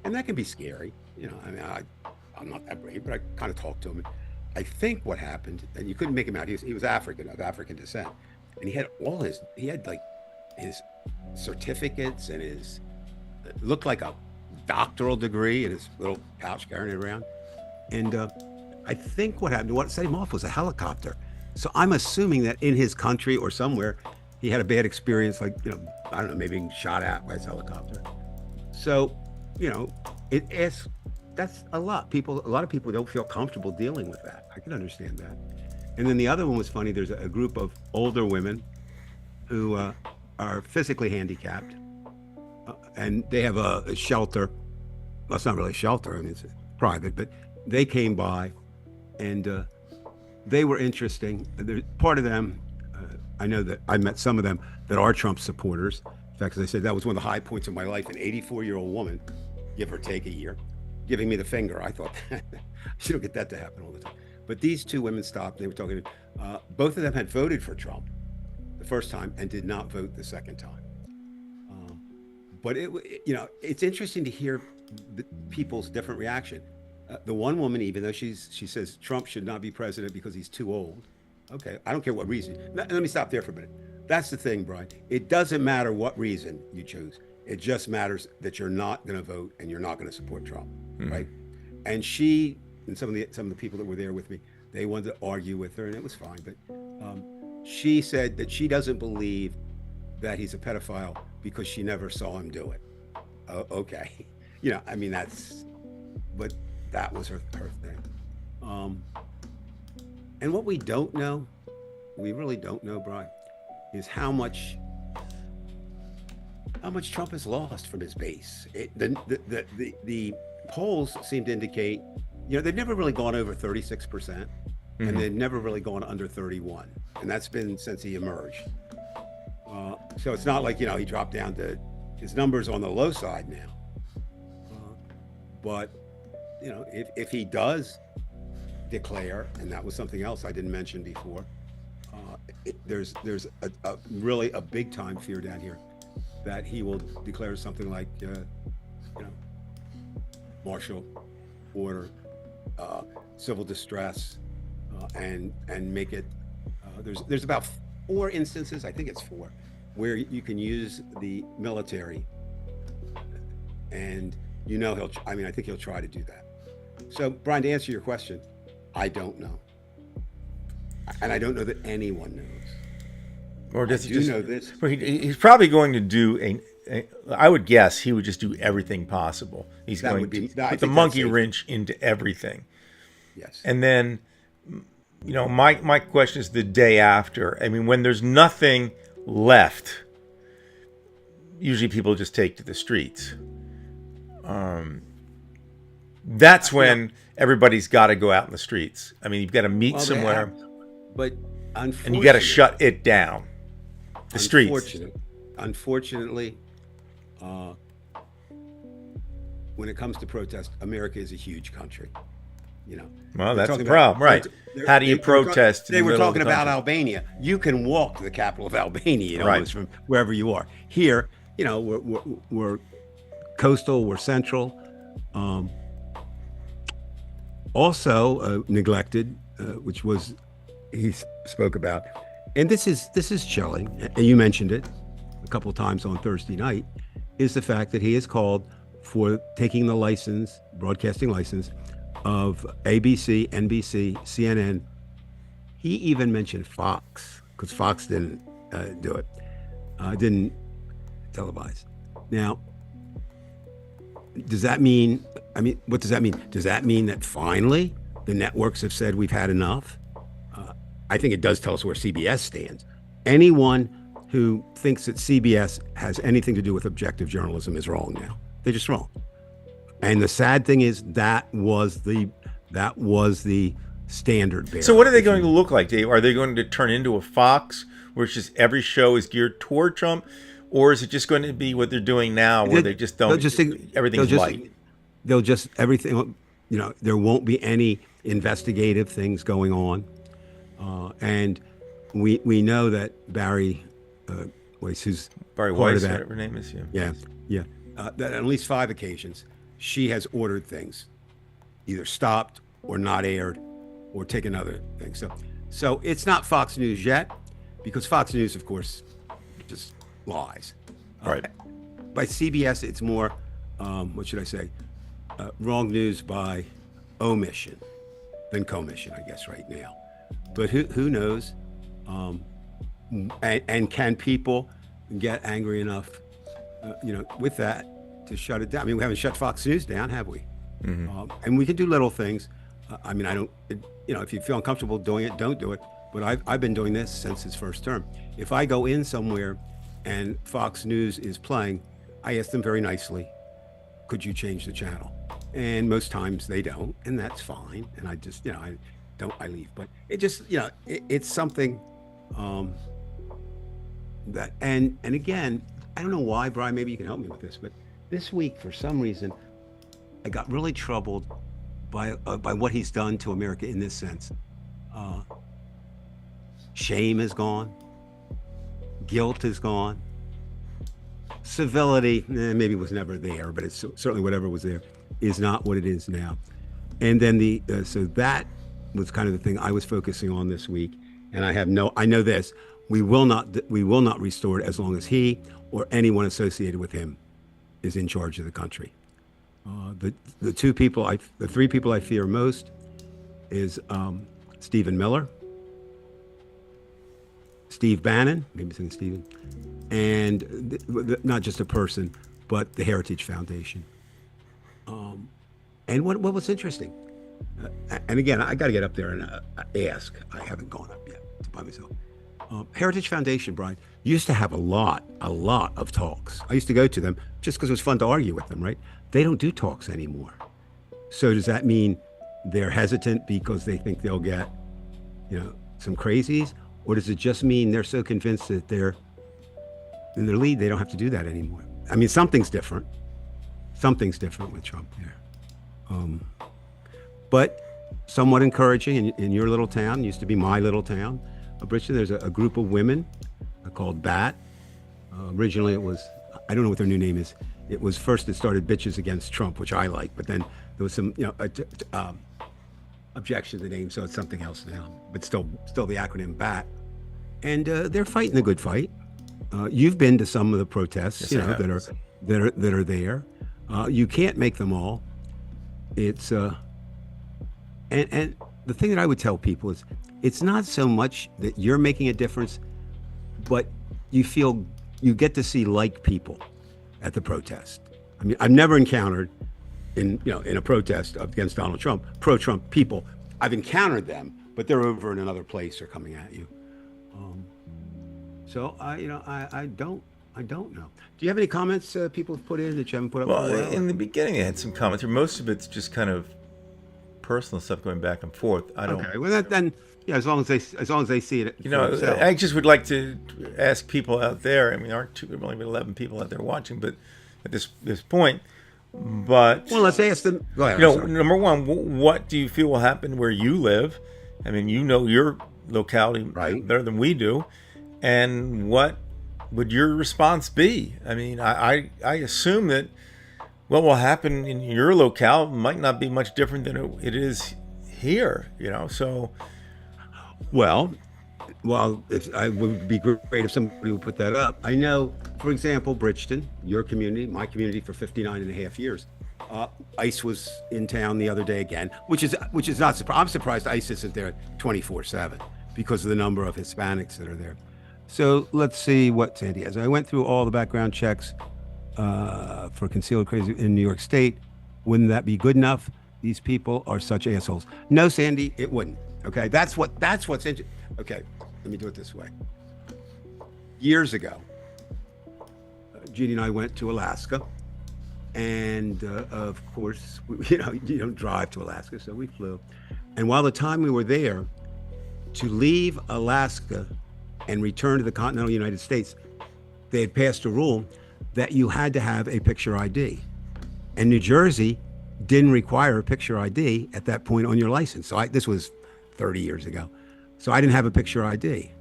and that can be scary. I'm not that brave, but I kind of talked to him. I think what happened, and you couldn't make him out. He was African, of African descent, and he had his certificates and it looked like a doctoral degree in his little pouch carrying it around. And I think what set him off was a helicopter. So I'm assuming that in his country or somewhere, he had a bad experience, like, I don't know, maybe being shot at by his helicopter. So, that's a lot. A lot of people don't feel comfortable dealing with that. I can understand that. And then the other one was funny. There's a group of older women who are physically handicapped, and they have a shelter. Well, it's not really a shelter. I mean, it's private, but they came by, and they were interesting. Part of them, I know that I met some of them that are Trump supporters. In fact, as I said, that was one of the high points of my life. An 84-year-old woman, give or take a year, giving me the finger. I thought, you don't get that to happen all the time. But these two women stopped. They were talking. Both of them had voted for Trump the first time and did not vote the second time. But it's interesting to hear people's different reaction. The one woman, even though she says Trump should not be president because he's too old. Okay, I don't care what reason. Let me stop there for a minute. That's the thing, Brian. It doesn't matter what reason you choose. It just matters that you're not going to vote and you're not going to support Trump, right? And she and some of the people that were there with me, they wanted to argue with her, and it was fine. But she said that she doesn't believe that he's a pedophile because she never saw him do it. Okay, I mean but that was her thing. And what we don't know, we really don't know, Brian, is how much Trump has lost from his base. The polls seem to indicate, they've never really gone over 36%, and they've never really gone under 31, and that's been since he emerged. So it's not like he dropped down to his numbers on the low side now. But if he does declare, and that was something else I didn't mention before, there's a really a big time fear down here that he will declare something like martial order, civil distress, and make it there's about 4 instances, I think it's 4, where you can use the military, and I think he'll try to do that. So, Brian, to answer your question, I don't know. And I don't know that anyone knows. Or does he do just know this? Well, he's probably going to do I would guess he would just do everything possible. He's That going would be- to I put the think monkey that's safe. wrench into everything. Yes. And then, my question is the day after. I mean, when there's nothing left, usually people just take to the streets. That's when everybody's got to go out in the streets. I mean, you've got to meet Well, they somewhere, have, but unfortunately, and you got to shut it down. The streets. Unfortunately, when it comes to protest, America is a huge country. Well, They're that's the talking problem, right? How do you they were protest? in They the were middle of talking the about country? Albania. You can walk to the capital of Albania, Right. almost from wherever you are. Here, we're coastal, we're central. Also neglected, which was he spoke about, and this is chilling. And you mentioned it a couple of times on Thursday night, is the fact that he has called for taking the license, broadcasting license, of ABC, NBC, CNN. He even mentioned Fox, because Fox didn't do it, didn't televise. Now, does that mean? I mean, what does that mean? Does that mean that finally the networks have said we've had enough? I think it does tell us where CBS stands. Anyone who thinks that CBS has anything to do with objective journalism is wrong now. They're just wrong. And the sad thing is that was the standard bearer. So what are they going to look like, Dave? Are they going to turn into a Fox, where it's just every show is geared toward Trump, or is it just going to be what they're doing now, where they just don't? Everything's light. They'll just everything. There won't be any investigative things going on, and we know that Barry Weiss, who's Barry part of Weiss, that, whatever her name is. Yeah. yeah, that on at least 5 occasions she has ordered things either stopped or not aired or taken other things. So it's not Fox News yet, because Fox News, of course, just lies. Right. By CBS, it's more what should I say? Wrong news by omission than commission, I guess, right now. But who knows? And can people get angry enough, with that to shut it down? I mean, we haven't shut Fox News down, have we? And we can do little things. I mean, I don't, if you feel uncomfortable doing it, don't do it. But I've been doing this since his first term. If I go in somewhere and Fox News is playing, I ask them very nicely, could you change the channel? And most times they don't, and that's fine. And I just, I leave. But it just, it's something that, and again, I don't know why, Brian, maybe you can help me with this, but this week, for some reason, I got really troubled by what he's done to America in this sense. Shame is gone. Guilt is gone. Civility, maybe was never there, but it's certainly whatever was there is not what it is now. And then so that was kind of the thing I was focusing on this week. And I know this, we will not restore it as long as he or anyone associated with him is in charge of the country. The three people I fear most is Stephen Miller, Steve Bannon, maybe saying Stephen, and not just a person, but the Heritage Foundation. And what was interesting, and again, I got to get up there and ask. I haven't gone up yet by myself. Heritage Foundation, Brian, used to have a lot of talks. I used to go to them just because it was fun to argue with them, right? They don't do talks anymore. So does that mean they're hesitant because they think they'll get, some crazies? Or does it just mean they're so convinced that they're in their lead, they don't have to do that anymore? I mean, something's different. Something's different with Trump there. But somewhat encouraging in your little town, used to be my little town, Bridgeton, there's a group of women called BAT. Originally it was, I don't know what their new name is. It was first it started Bitches Against Trump, which I like, but then there was some, objection to the name, so it's something else now, but still the acronym BAT. And they're fighting a good fight. You've been to some of the protests, Yes, that are there. You can't make them all. It's and the thing that I would tell people is, it's not so much that you're making a difference, but you feel you get to see like people at the protest. I mean, I've never encountered in a protest against Donald Trump, pro-Trump people. I've encountered them, but they're over in another place or coming at you. So I don't know. Do you have any comments people have put in that you haven't put up? Well, for a while? in the beginning, I had some comments. Most of it's just kind of personal stuff going back and forth. I don't. Okay. Well, then, as long as they see it. For themselves. I just would like to ask people out there. I mean, there have only been 11 people out there watching, but at this point, but well, let's ask them. Go ahead. number one, what do you feel will happen where you live? I mean, your locality Right. better than we do, and what would your response be? I mean, I assume that what will happen in your locale might not be much different than it is here. So. Well, it would be great if somebody would put that up. I know, for example, Bridgeton, your community, my community, for 59 and a half years. ICE was in town the other day again, which is not surprising. I'm surprised ICE isn't there 24/7 because of the number of Hispanics that are there. So let's see what Sandy has. I went through all the background checks for concealed crazy in New York State. Wouldn't that be good enough? These people are such assholes. No, Sandy, it wouldn't. Okay, that's what's interesting. Okay, let me do it this way. Years ago, Jeannie and I went to Alaska, and of course, you don't drive to Alaska, so we flew. And while the time we were there, to leave Alaska and return to the continental United States, they had passed a rule that you had to have a picture ID. And New Jersey didn't require a picture ID at that point on your license. So this was 30 years ago. So I didn't have a picture ID.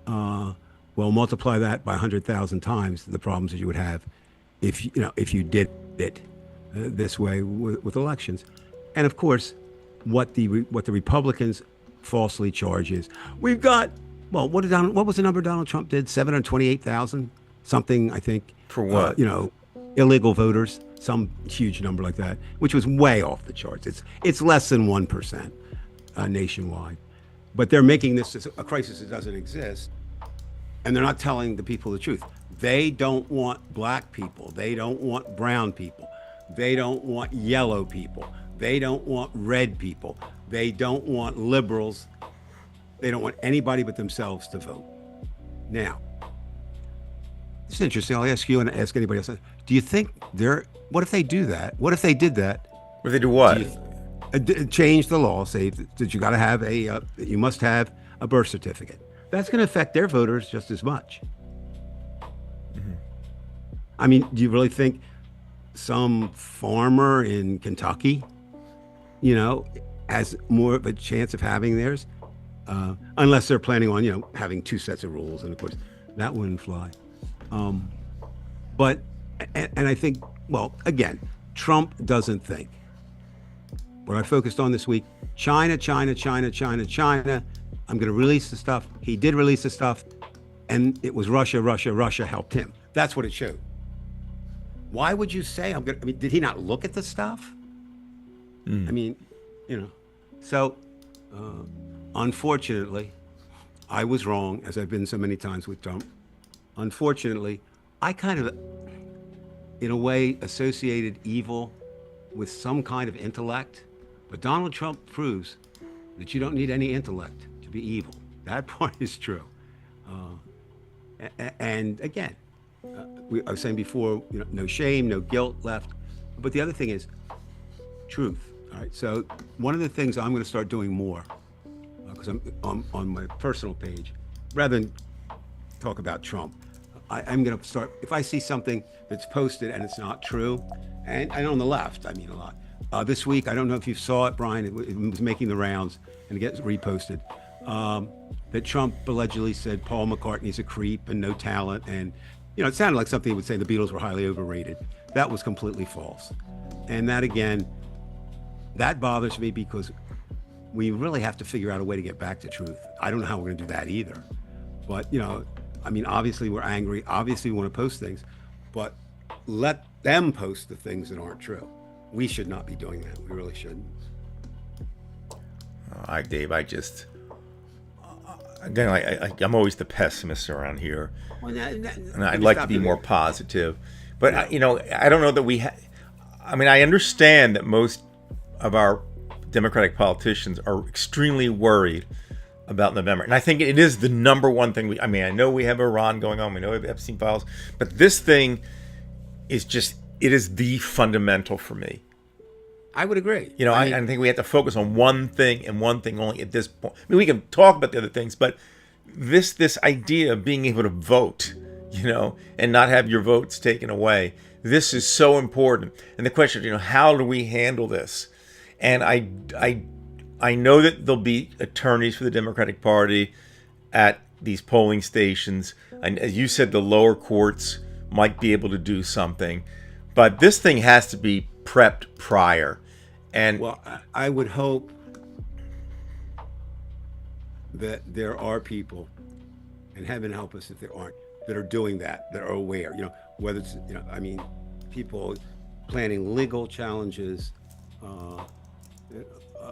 Well, multiply that by 100,000 times the problems that you would have if you did it this way with elections. And of course, what the Republicans falsely charge is, we've got, well, what was the number Donald Trump did? 728,000 something, I think. For what? illegal voters, some huge number like that, which was way off the charts. It's less than 1% nationwide. But they're making this a crisis that doesn't exist, and they're not telling the people the truth. They don't want black people. They don't want brown people. They don't want yellow people. They don't want red people. They don't want liberals. They don't want anybody but themselves to vote. Now, it's interesting. I'll ask you and ask anybody else. Do you think what if they do that? What if they did that? Would they do what? Change the law, say that you got to have you must have a birth certificate. That's going to affect their voters just as much. Mm-hmm. I mean, do you really think some farmer in Kentucky, has more of a chance of having theirs? Unless they're planning on, having two sets of rules, and of course, that wouldn't fly. But I think, well, again, Trump doesn't think. What I focused on this week, China, China, China, China, China. I'm going to release the stuff. He did release the stuff, and it was Russia, Russia, Russia helped him. That's what it showed. Why would you say did he not look at the stuff? I mean, so unfortunately, I was wrong, as I've been so many times with Trump. Unfortunately, I kind of, in a way, associated evil with some kind of intellect. But Donald Trump proves that you don't need any intellect to be evil. That part is true. And again, I was saying before, no shame, no guilt left. But the other thing is truth. All right. So one of the things I'm going to start doing more, because I'm on my personal page, rather than talk about Trump, I'm going to start, if I see something that's posted and it's not true, and on the left, I mean a lot. This week, I don't know if you saw it, Brian, it was making the rounds and it gets reposted, that Trump allegedly said Paul McCartney's a creep and no talent. And, it sounded like something he would say the Beatles were highly overrated. That was completely false. And that, again, that bothers me because we really have to figure out a way to get back to truth. I don't know how we're going to do that either. But, obviously we're angry. Obviously we want to post things, but let them post the things that aren't true. We should not be doing that. We really shouldn't. Dave, I'm always the pessimist around here. Well, And I'd like to be more positive. But, I don't know that I understand that most of our Democratic politicians are extremely worried about November. And I think it is the number one thing. I know we have Iran going on. We know we have Epstein files. But this thing is it is the fundamental for me. I would agree. I think we have to focus on one thing and one thing only at this point. We can talk about the other things, but this idea of being able to vote, and not have your votes taken away, this is so important. And the question is, how do we handle this? And I know that there'll be attorneys for the Democratic Party at these polling stations. And as you said, the lower courts might be able to do something. But this thing has to be prepped prior. And well, I would hope that there are people, and heaven help us if there aren't, that are doing that are aware, whether it's, people planning legal challenges,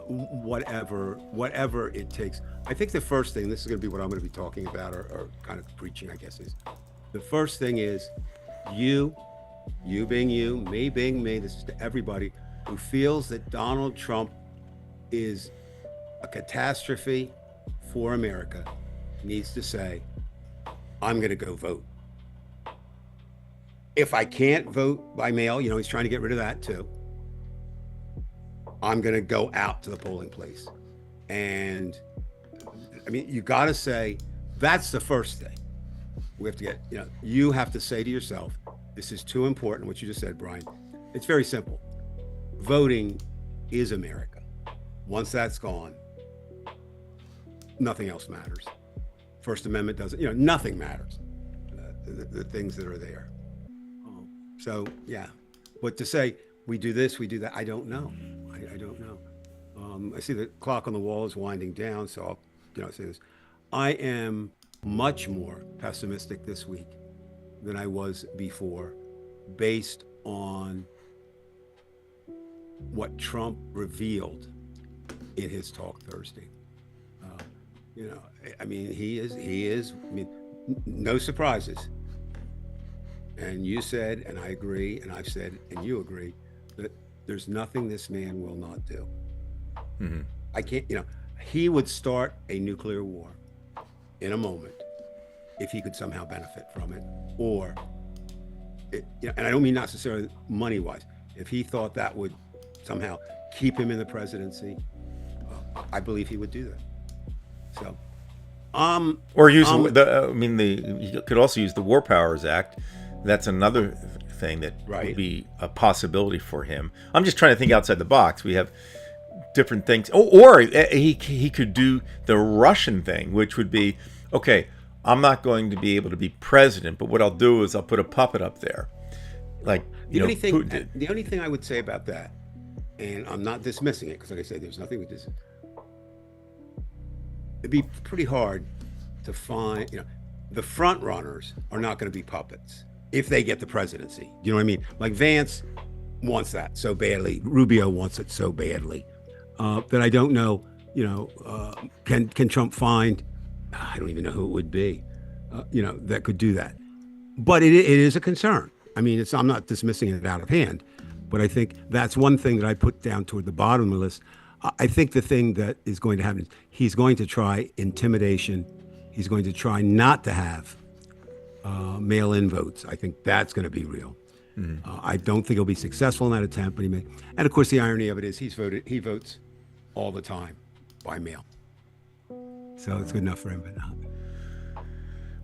whatever it takes. I think the first thing, this is going to be what I'm going to be talking about or kind of preaching, I guess, is the first thing is you being you, me being me, this is to everybody who feels that Donald Trump is a catastrophe for America, needs to say, I'm going to go vote. If I can't vote by mail, he's trying to get rid of that too. I'm going to go out to the polling place. And you got to say, that's the first thing. We have to get, you have to say to yourself, this is too important, what you just said, Brian. It's very simple. Voting is America. Once that's gone, nothing else matters. First Amendment doesn't, nothing matters. The things that are there. So, yeah. But to say, we do this, we do that, I don't know. I don't know. I see the clock on the wall is winding down, so I'll say this. I am much more pessimistic this week than I was before, based on what Trump revealed in his talk Thursday. You know, I mean, he is, I mean, no surprises. And you said, and I agree, and I've said, and you agree, that there's nothing this man will not do. I can't, you know, he would start a nuclear war in a moment if he could somehow benefit from it, or, you know, and I don't mean necessarily money-wise. If he thought that would somehow keep him in the presidency, I believe he would do that. So, or use the. I mean, you could also use the War Powers Act. That's another thing that would be a possibility for him. I'm just trying to think outside the box. We have different things. Or he could do the Russian thing, which would be, okay, I'm not going to be able to be president, but what I'll do is I'll put a puppet up there, like Putin did. The only thing I would say about that, and I'm not dismissing it, because like I said, there's nothing with this. It'd be pretty hard to find, you know, the front runners are not going to be puppets if they get the presidency. You know what I mean? Like Vance wants that so badly. Rubio wants it so badly that I don't know, you know, can Trump find, I don't even know who it would be, you know, that could do that. But it is a concern. I mean, I'm not dismissing it out of hand, but I think that's one thing that I put down toward the bottom of the list. I think the thing that is going to happen is he's going to try intimidation. He's going to try not to have mail-in votes. I think that's going to be real. I don't think he'll be successful in that attempt, but he may. And of course, the irony of it is he votes all the time by mail. So it's good enough for him, but not.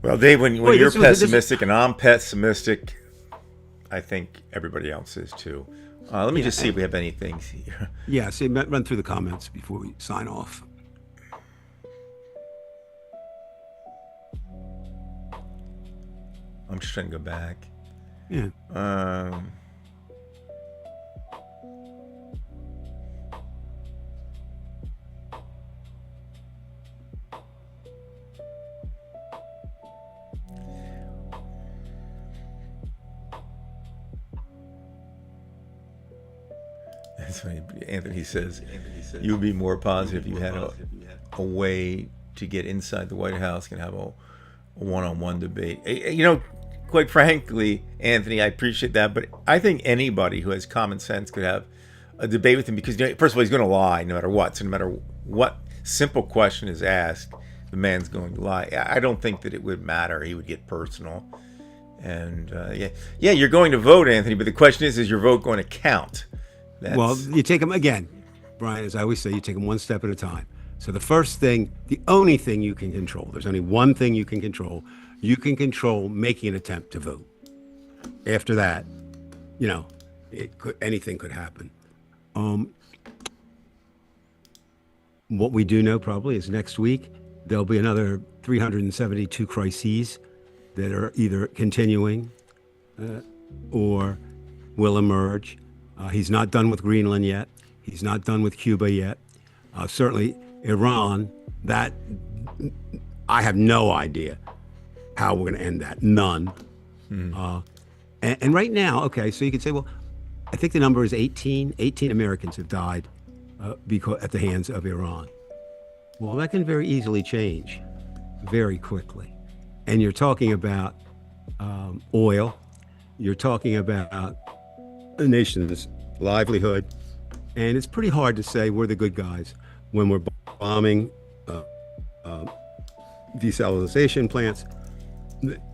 Well, Dave, when you're pessimistic and I'm pessimistic, I think everybody else is too. Let me just see if we have any things here. Yeah, see, run through the comments before we sign off. I'm just trying to go back. Yeah. That's funny. Anthony says, you would be more positive if you had a way to get inside the White House and have a one-on-one debate. You know, quite frankly, Anthony, I appreciate that, but I think anybody who has common sense could have a debate with him because, you know, first of all, he's going to lie no matter what. So no matter what simple question is asked, the man's going to lie. I don't think that it would matter. He would get personal. And yeah, you're going to vote, Anthony, but the question is your vote going to count? Well, you take them again, Brian, as I always say, you take them one step at a time. So the first thing, the only thing you can control, there's only one thing you can control. You can control making an attempt to vote. After that, you know, anything could happen. What we do know probably is next week, there'll be another 372 crises that are either continuing or will emerge. He's not done with Greenland yet. He's not done with Cuba yet. Certainly Iran, that I have no idea how we're going to end that. None. And right now, okay, so you could say, well, I think the number is 18. 18 Americans have died because at the hands of Iran. Well, that can very easily change very quickly. And you're talking about oil. You're talking about a nation's livelihood. And it's pretty hard to say we're the good guys when we're bombing desalination plants,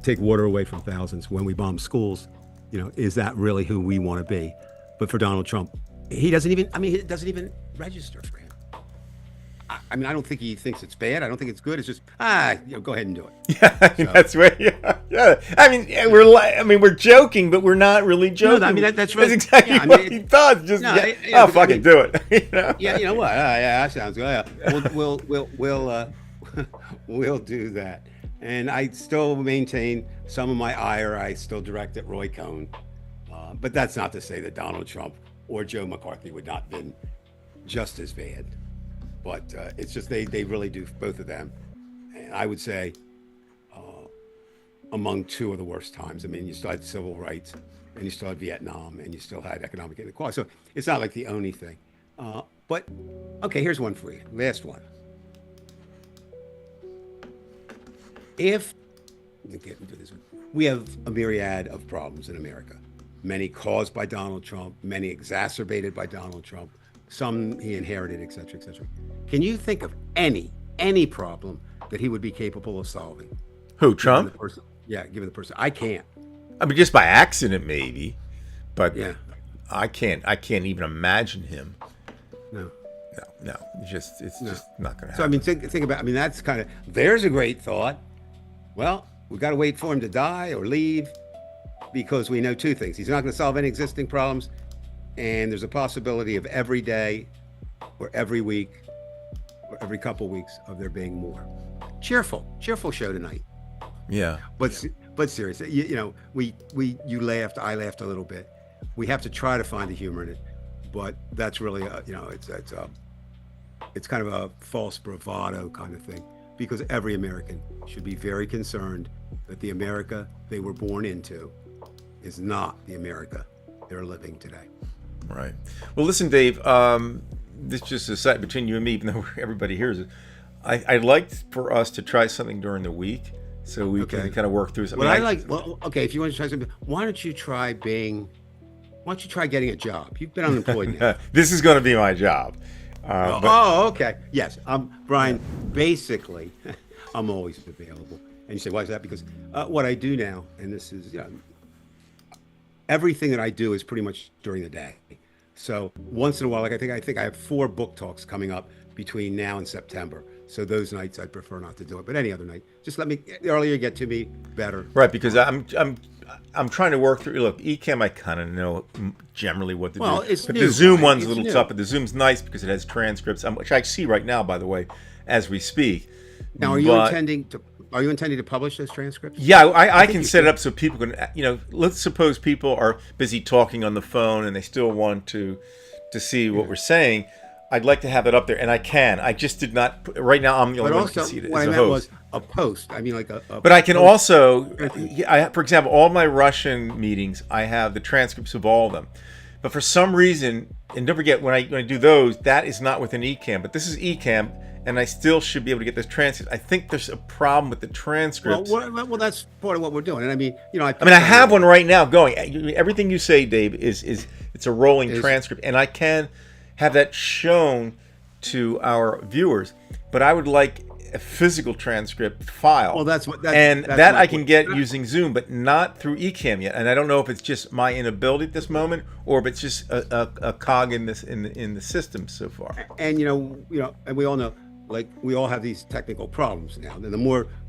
take water away from thousands, when we bomb schools. You know, is that really who we want to be? But for Donald Trump, it doesn't even register for him. I mean, I don't think he thinks it's bad. I don't think it's good. It's just, go ahead and do it. Yeah, I mean, that's right. Yeah. I mean, we're joking, but we're not really joking. No, I mean, that's right. That's exactly what he thought. Just, fuck it, do it. You know? Yeah, you know what? Yeah, that sounds good. We'll do that. And I still maintain some of my ire. I still direct at Roy Cohn. But that's not to say that Donald Trump or Joe McCarthy would not have been just as bad. But it's just they really do, both of them. And I would say among two of the worst times. I mean, you start civil rights and you still had Vietnam, and you still had economic inequality. So it's not like the only thing. But okay, here's one for you. Last one. If let me get into this one. We have a myriad of problems in America, many caused by Donald Trump, many exacerbated by Donald Trump, some he inherited, et cetera, et cetera. Can you think of any problem that he would be capable of solving? Who, Given Trump? the person, yeah, given the person. I can't. I mean, just by accident, maybe, but Yeah, I can't even imagine him. no. No, it's just not going to So I happen. mean, think about. I mean, that's kind of. There's a great thought. Well, we got to wait for him to die or leave, because we know two things: he's not going to solve any existing problems, and there's a possibility of every day, or every week, or every couple weeks of there being more. Cheerful show tonight. Yeah. But seriously, you know, you laughed, I laughed a little bit. We have to try to find the humor in it, but that's really, you know, it's kind of a false bravado kind of thing, because every American should be very concerned that the America they were born into is not the America they're living today. Right. Well, listen, Dave. This is just a side between you and me, even though everybody hears it. I'd like for us to try something during the week, so we can kind of work through something. Well, okay, if you want to try something, why don't you try getting a job? You've been unemployed now. This is going to be my job. Okay. Yes. Brian, basically, I'm always available. And you say, why is that? Because what I do now, and this is, you know, everything that I do is pretty much during the day. So once in a while, like I think I have 4 book talks coming up between now and September. So those nights I'd prefer not to do it. But any other night, just the earlier you get to me, better. Right, because I'm trying to work through. Look, Ecamm, I kind of know generally what to do. It's but new, the Zoom Brian. one's a It's little new. tough. But the Zoom's nice because it has transcripts, which I see right now, by the way, as we speak. Now, are you But- intending to publish those transcripts? Yeah, I can set it up so people can, you know, let's suppose people are busy talking on the phone and they still want to see what we're saying. I'd like to have it up there, and I can. I just did not. Right now, I'm the only But one who also, can see it what as I a meant host. was a post. I mean, like a But I can post. also, for example, all my Russian meetings, I have the transcripts of all of them. But for some reason, and don't forget, when I do those, that is not within Ecamm. But this is Ecamm, and I still should be able to get this transcript. I think there's a problem with the transcripts. Well, that's part of what we're doing. And I mean, you know, I mean, I have one right now going. Everything you say, Dave, is it's a rolling transcript, and I can have that shown to our viewers. But I would like a physical transcript file. Well, that's what. That's my I can point. get using Zoom, but not through Ecamm yet. And I don't know if it's just my inability at this moment, or if it's just a cog in the system so far. And you know, and we all know, like we all have these technical problems now. And the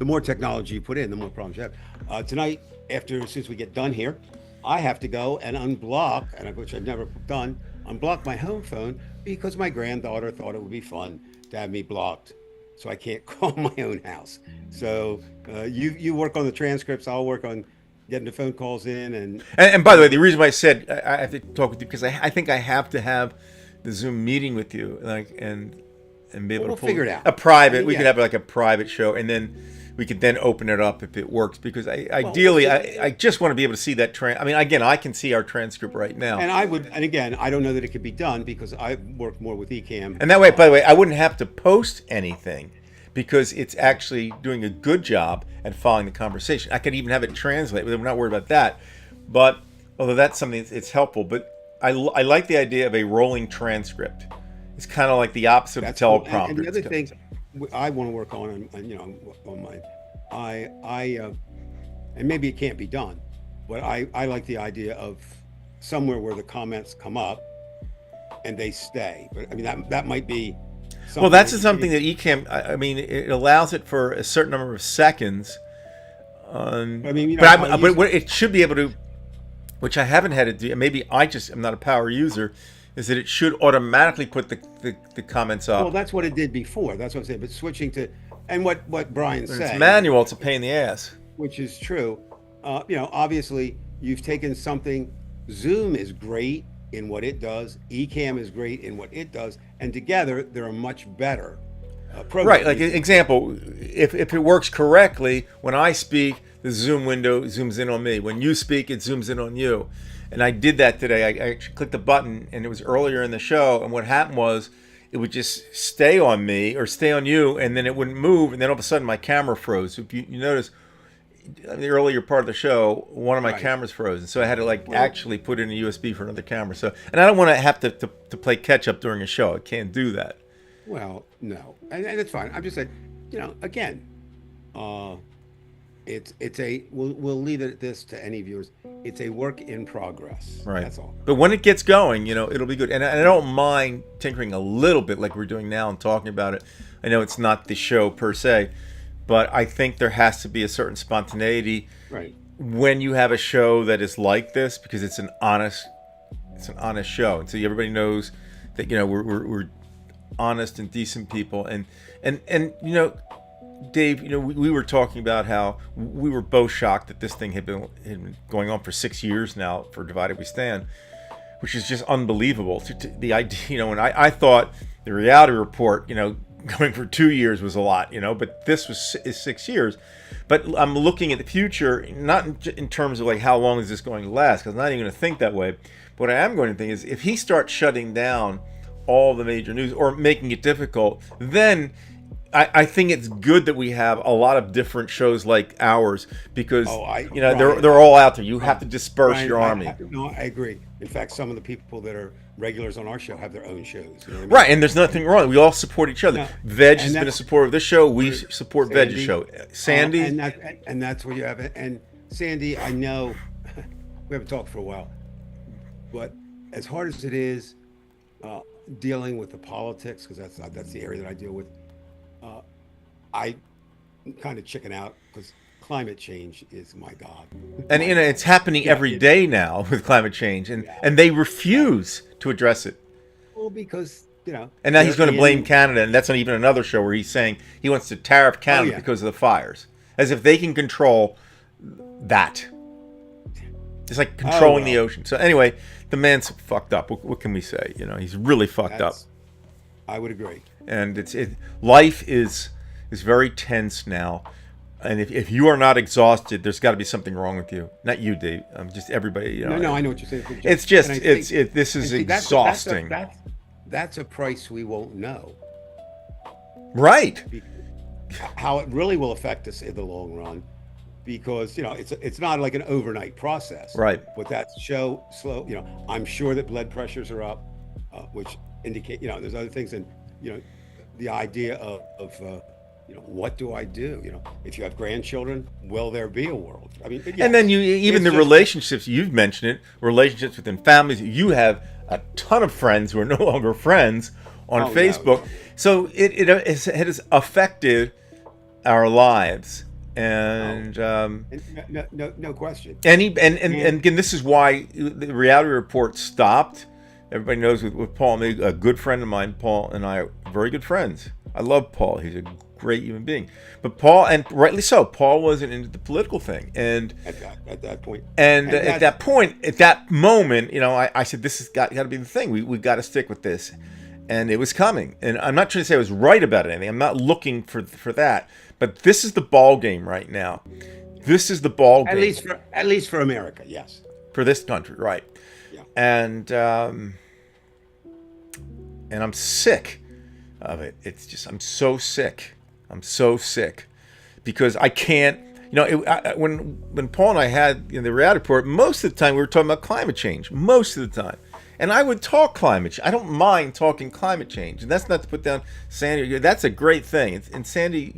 more technology you put in, the more problems you have. Tonight, since we get done here, I have to go and unblock, which I've never done, unblock my home phone because my granddaughter thought it would be fun to have me blocked, so I can't call my own house. So you work on the transcripts, I'll work on getting the phone calls in. And by the way, the reason why I said I have to talk with you, because I think I have to have the Zoom meeting with you, like and be able We'll to pull figure it out. a private. I mean, we yeah. could have like a private show, and then we could then open it up if it works. Because ideally, I just want to be able to see that. I mean, again, I can see our transcript right now. And again, I don't know that it could be done because I work more with Ecamm. And that way, by the way, I wouldn't have to post anything because it's actually doing a good job at following the conversation. I could even have it translate, but I'm not worried about that. But although that's something it's helpful, but I like the idea of a rolling transcript. It's kind of like the opposite of the cool. teleprompter. And the other It's thing I want to work on mine, and maybe it can't be done, but I like the idea of somewhere where the comments come up and they stay. But I mean, that might be something. well, that's something that Ecamm. I mean, it allows it for a certain number of seconds. I mean, you know, But what it should be able to, which I haven't had to do. Maybe I just am not a power user. Is that it should automatically put the comments up. well, that's what it did before. That's what I'm saying. But switching to, and what Brian It's said, manual. It's a pain in the ass. which is true. Obviously, you've taken something. Zoom is great in what it does. Ecamm is great in what it does, and together they're a much better program. Right. Like an example, if it works correctly, when I speak, the Zoom window zooms in on me. When you speak, it zooms in on you. And I did that today. I actually clicked the button, and it was earlier in the show. And what happened was, it would just stay on me or stay on you, and then it wouldn't move. And then all of a sudden, my camera froze. So if you notice, in the earlier part of the show, one of my Right. cameras froze, and so I had to like actually put in a USB for another camera. So, and I don't want to have to play catch up during a show. I can't do that. Well, no, and it's fine. I'm just saying, again, uh, it's a we'll leave it at this to any viewers. It's a work in progress. Right. That's all. But when it gets going, it'll be good. And I don't mind tinkering a little bit like we're doing now and talking about it. I know it's not the show per se, but I think there has to be a certain spontaneity Right. when you have a show that is like this, because it's an honest show. And so everybody knows that, we're honest and decent people. And Dave, we were talking about how we were both shocked that this thing had been going on for 6 years now for Divided We Stand, which is just unbelievable. The idea, and I thought the reality report, going for 2 years was a lot, but this is 6 years. But I'm looking at the future, not in terms of like how long is this going to last, because I'm not even going to think that way. But what I am going to think is if he starts shutting down all the major news or making it difficult, then I think it's good that we have a lot of different shows like ours, because they're all out there. You have to disperse Ryan, your army. I agree. In fact, some of the people that are regulars on our show have their own shows. You know what I mean? Right, and there's nothing wrong. We all support each other. No, Veg and has been a that's- supporter of this show. We support Veg's Sandy, show. Sandy, and that's where you have it. And Sandy, I know we haven't talked for a while, but as hard as it is dealing with the politics, because that's the area that I deal with, I kind of chicken out because climate change is my god. and it's happening every day now with climate change, and they refuse to address it. Well, because And now he's they're going to blame in- Canada, and that's not even another show where he's saying he wants to tariff Canada yeah. because of the fires, as if they can control that. It's like controlling the well. ocean. So anyway, the man's fucked up. What can we say? He's really fucked up. That's- I would agree. And life is very tense now, and if you are not exhausted, there's got to be something wrong with you. Not you, Dave. Just everybody. No, I know what you're saying. It's just And I think- this is and see, exhausting. That's a price we won't know. Right. How it really will affect us in the long run, because it's not like an overnight process. Right. But that show slow. I'm sure that blood pressures are up, which indicate there's other things, and the idea of what do I do? If you have grandchildren, will there be a world? I mean, And then even it's the just- relationships, you've mentioned it, relationships within families. You have a ton of friends who are no longer friends on Oh, no, Facebook. no. So it has affected our lives. And No question. and again, this is why the reality report stopped. Everybody knows with Paul, a good friend of mine, Paul and I are very good friends. I love Paul. He's a great human being. But Paul, and rightly so, Paul wasn't into the political thing. And At that point. And And at that point, at that moment, I said, this has got to be the thing. We got to stick with this. And it was coming. And I'm not trying to say I was right about anything. I'm not looking for that. But this is the ball game right now. This is the ball game. At least for America, yes. For this country, right. Yeah. And I'm sick of it. It's just, I'm so sick. I'm so sick. Because I can't, when Paul and I had the reality report, most of the time we were talking about climate change. Most of the time. And I would talk climate change. I don't mind talking climate change. And that's not to put down Sandy. That's a great thing. And Sandy,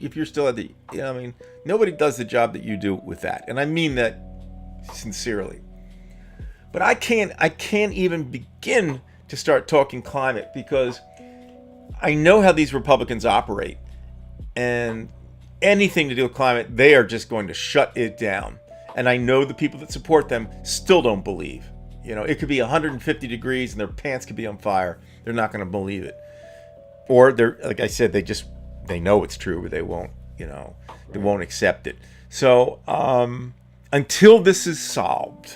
if you're still at the, nobody does the job that you do with that. And I mean that sincerely. But I can't even begin to start talking climate, because I know how these Republicans operate. And anything to do with climate, they are just going to shut it down. And I know the people that support them still don't believe. It could be 150 degrees and their pants could be on fire. They're not going to believe it. Or they're, like I said, they know it's true, but they won't, they won't accept it. So until this is solved,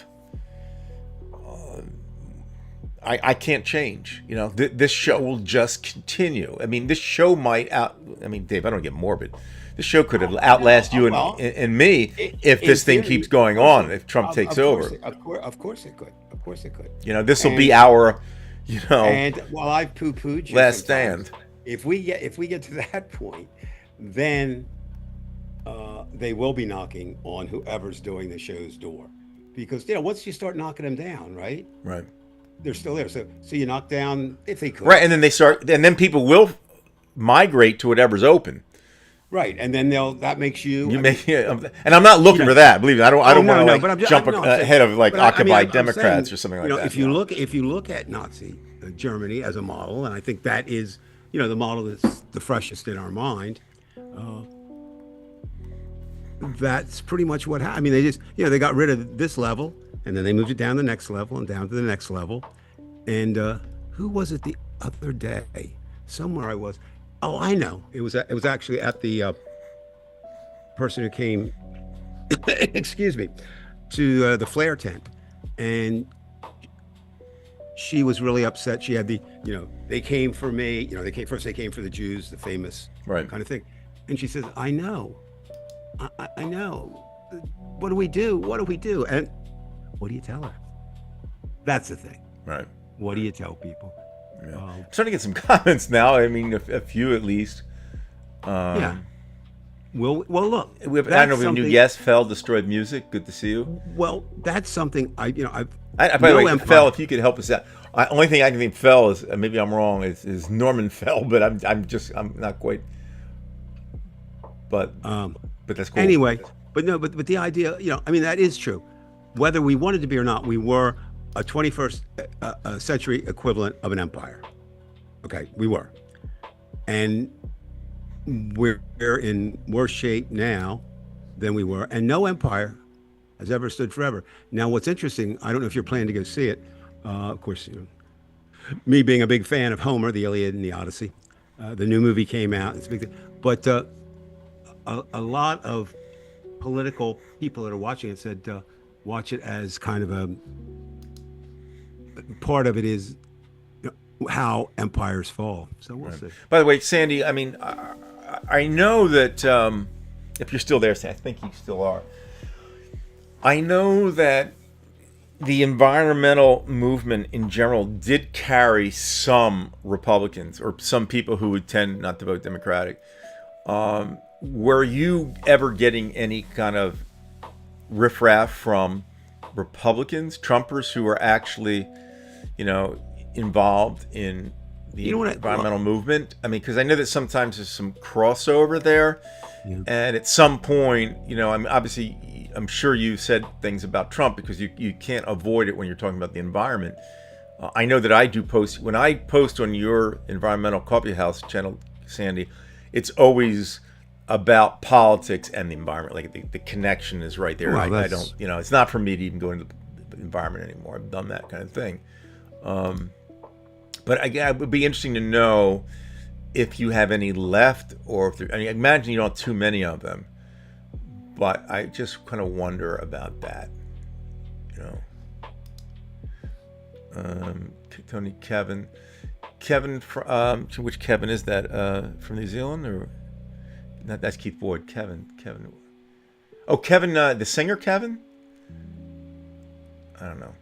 I can't change. You know, this show will just continue. I mean, this show might I mean, Dave, I don't get morbid. This show could outlast you and me if this thing keeps going on. If Trump takes over, of course it could. Of course it could. You know, this will be our, you know. And while I've poo-pooed you last sometimes, stand. if we get to that point, then they will be knocking on whoever's doing the show's door, because once you start knocking them down, right? Right. They're still there. So you knock down if they could. Right, and then and then people will migrate to whatever's open. Right, and then that makes you. And I'm not looking for that. Believe me, I don't want to jump ahead of Occupy Democrats or something like that. If you look at Nazi Germany as a model, and I think that is the model that's the freshest in our mind. That's pretty much what happened. I mean, they just they got rid of this level, and then they moved it down the next level and down to the next level. And who was it the other day? Somewhere I was. Oh, I know. It was actually at the person who came, excuse me, to the Flair tent, and she was really upset. She had they came for me. They came for the Jews, the famous right kind of thing, and she says, "I know, I know. What do we do? What do we do?" And what do you tell her? That's the thing. Right. What do you tell people? Yeah. I'm starting to get some comments now. I mean, a few at least. Yeah. Well, look. I don't know. We have a new guest. Fell destroyed music. Good to see you. Well, that's something by the way, Fell, if you could help us out. Only thing I can think Fell is, maybe I'm wrong, is Norman Fell, but I'm not quite. But that's cool. Anyway, but the idea, I mean, that is true. Whether we wanted to be or not, we were a 21st century equivalent of an empire. Okay, we were. And we're in worse shape now than we were. And no empire has ever stood forever. Now, what's interesting, I don't know if you're planning to go see it. Of course, me being a big fan of Homer, the Iliad and the Odyssey, the new movie came out. It's a big thing. But a lot of political people that are watching it said, watch it as kind of a part of it is how empires fall. So we'll see. By the way, Sandy, I mean, I know that if you're still there, I think you still are. I know that the environmental movement in general did carry some Republicans or some people who would tend not to vote Democratic. Were you ever getting any kind of riffraff from Republicans, Trumpers who were actually, involved in the environmental movement? I mean, because I know that sometimes there's some crossover there, and at some point, I mean, obviously, I'm sure you said things about Trump because you can't avoid it when you're talking about the environment. I know that I do post when I post on your Environmental Coffee House channel, Sandy. It's always about politics and the environment. Like the connection is right there. Well, I don't, it's not for me to even go into the environment anymore. I've done that kind of thing. But it would be interesting to know if you have any left, or if I imagine you don't have too many of them. But I just kind of wonder about that. Tony, Kevin, which Kevin is that? From New Zealand or? That's Keith Boyd. Kevin. Oh, Kevin, the singer Kevin? I don't know.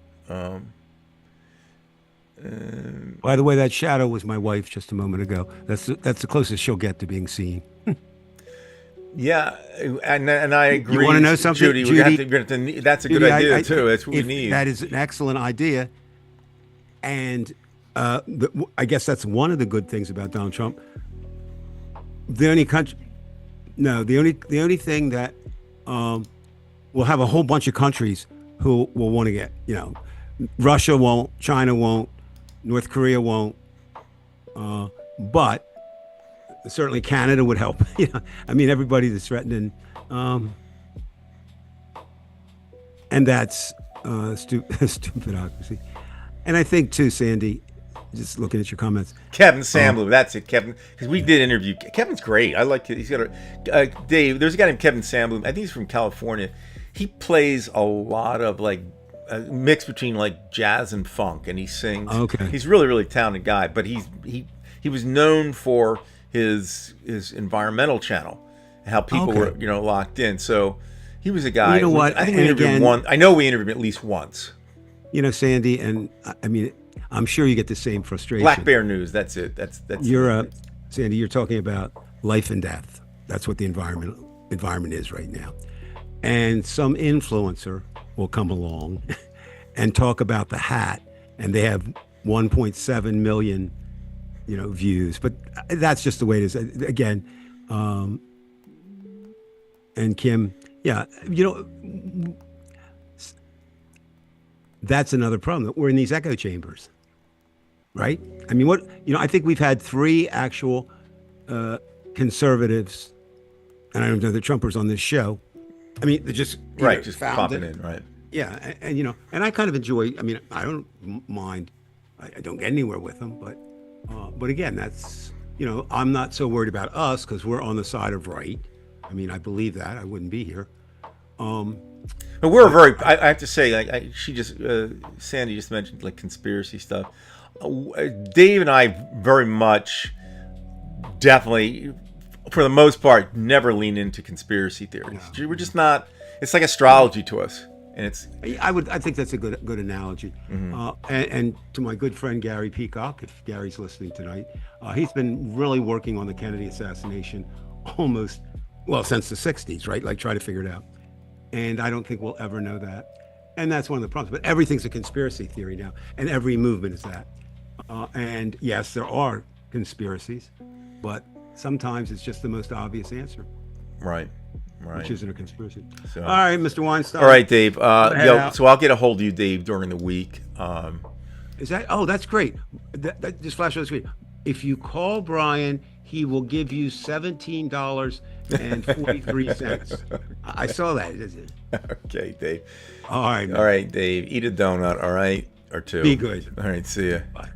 By the way, that shadow was my wife just a moment ago. That's the closest she'll get to being seen. Yeah, and I agree. You want to know something, Judy? That's a good idea too. That's what we need. That is an excellent idea, and I guess that's one of the good things about Donald Trump. The only thing that we'll have a whole bunch of countries who will want to get, Russia won't, China won't, North Korea won't, but certainly Canada would help. I mean, everybody that's threatening, and that's stupidocracy. And I think too, Sandy, just looking at your comments, Kevin Sandblum, that's it, Kevin, because we did interview. Kevin's great. I like it. He's got Dave. There's a guy named Kevin Sandblum. I think he's from California. He plays a lot of a mix between like jazz and funk, and he sings. Okay. He's really, really talented guy, but he was known for his environmental channel, how people Okay. were, you know, locked in. So he was a guy. You know what? I think we And interviewed again- one. I know we interviewed him at least once. You know, Sandy, and I mean, I'm sure you get the same frustration. Black Bear News. That's it. That's Sandy, you're talking about life and death. That's what the environment is right now. And some influencer will come along and talk about the hat, and they have 1.7 million, you know, views. But that's just the way it is. Again, and Kim, yeah, you know, that's another problem. We're in these echo chambers, right? I mean, I think we've had 3 actual conservatives, and I don't know the Trumpers on this show. I mean, they're just right. either Just found popping it- in. Right. Yeah, and you know, and I kind of enjoy. I mean, I don't mind. I don't get anywhere with them, but again, that's, you know, I'm not so worried about us because we're on the side of right. I mean, I believe that. I wouldn't be here. But we're very. I have to say, like, Sandy just mentioned like conspiracy stuff. Dave and I very much, definitely, for the most part, never lean into conspiracy theories. We're just not. It's like astrology to us, and it's. I think that's a good analogy. And to my good friend Gary Peacock, if Gary's listening tonight, he's been really working on the Kennedy assassination since the 60s, right? Like, try to figure it out. And I don't think we'll ever know that. And that's one of the problems. But everything's a conspiracy theory now, and every movement is that. And yes, there are conspiracies, but sometimes it's just the most obvious answer, Right. Right. which isn't a conspiracy. So- All right, Mr. Weinstein. All right, Dave. head out. So I'll get a hold of you, Dave, during the week. Is that? Oh, that's great. That just flashed on the screen. If you call Brian, he will give you $17.43. I saw that. Okay, Dave. All right, man. All right, Dave. Eat a donut. All right, or 2. Be good. All right. See ya. Bye.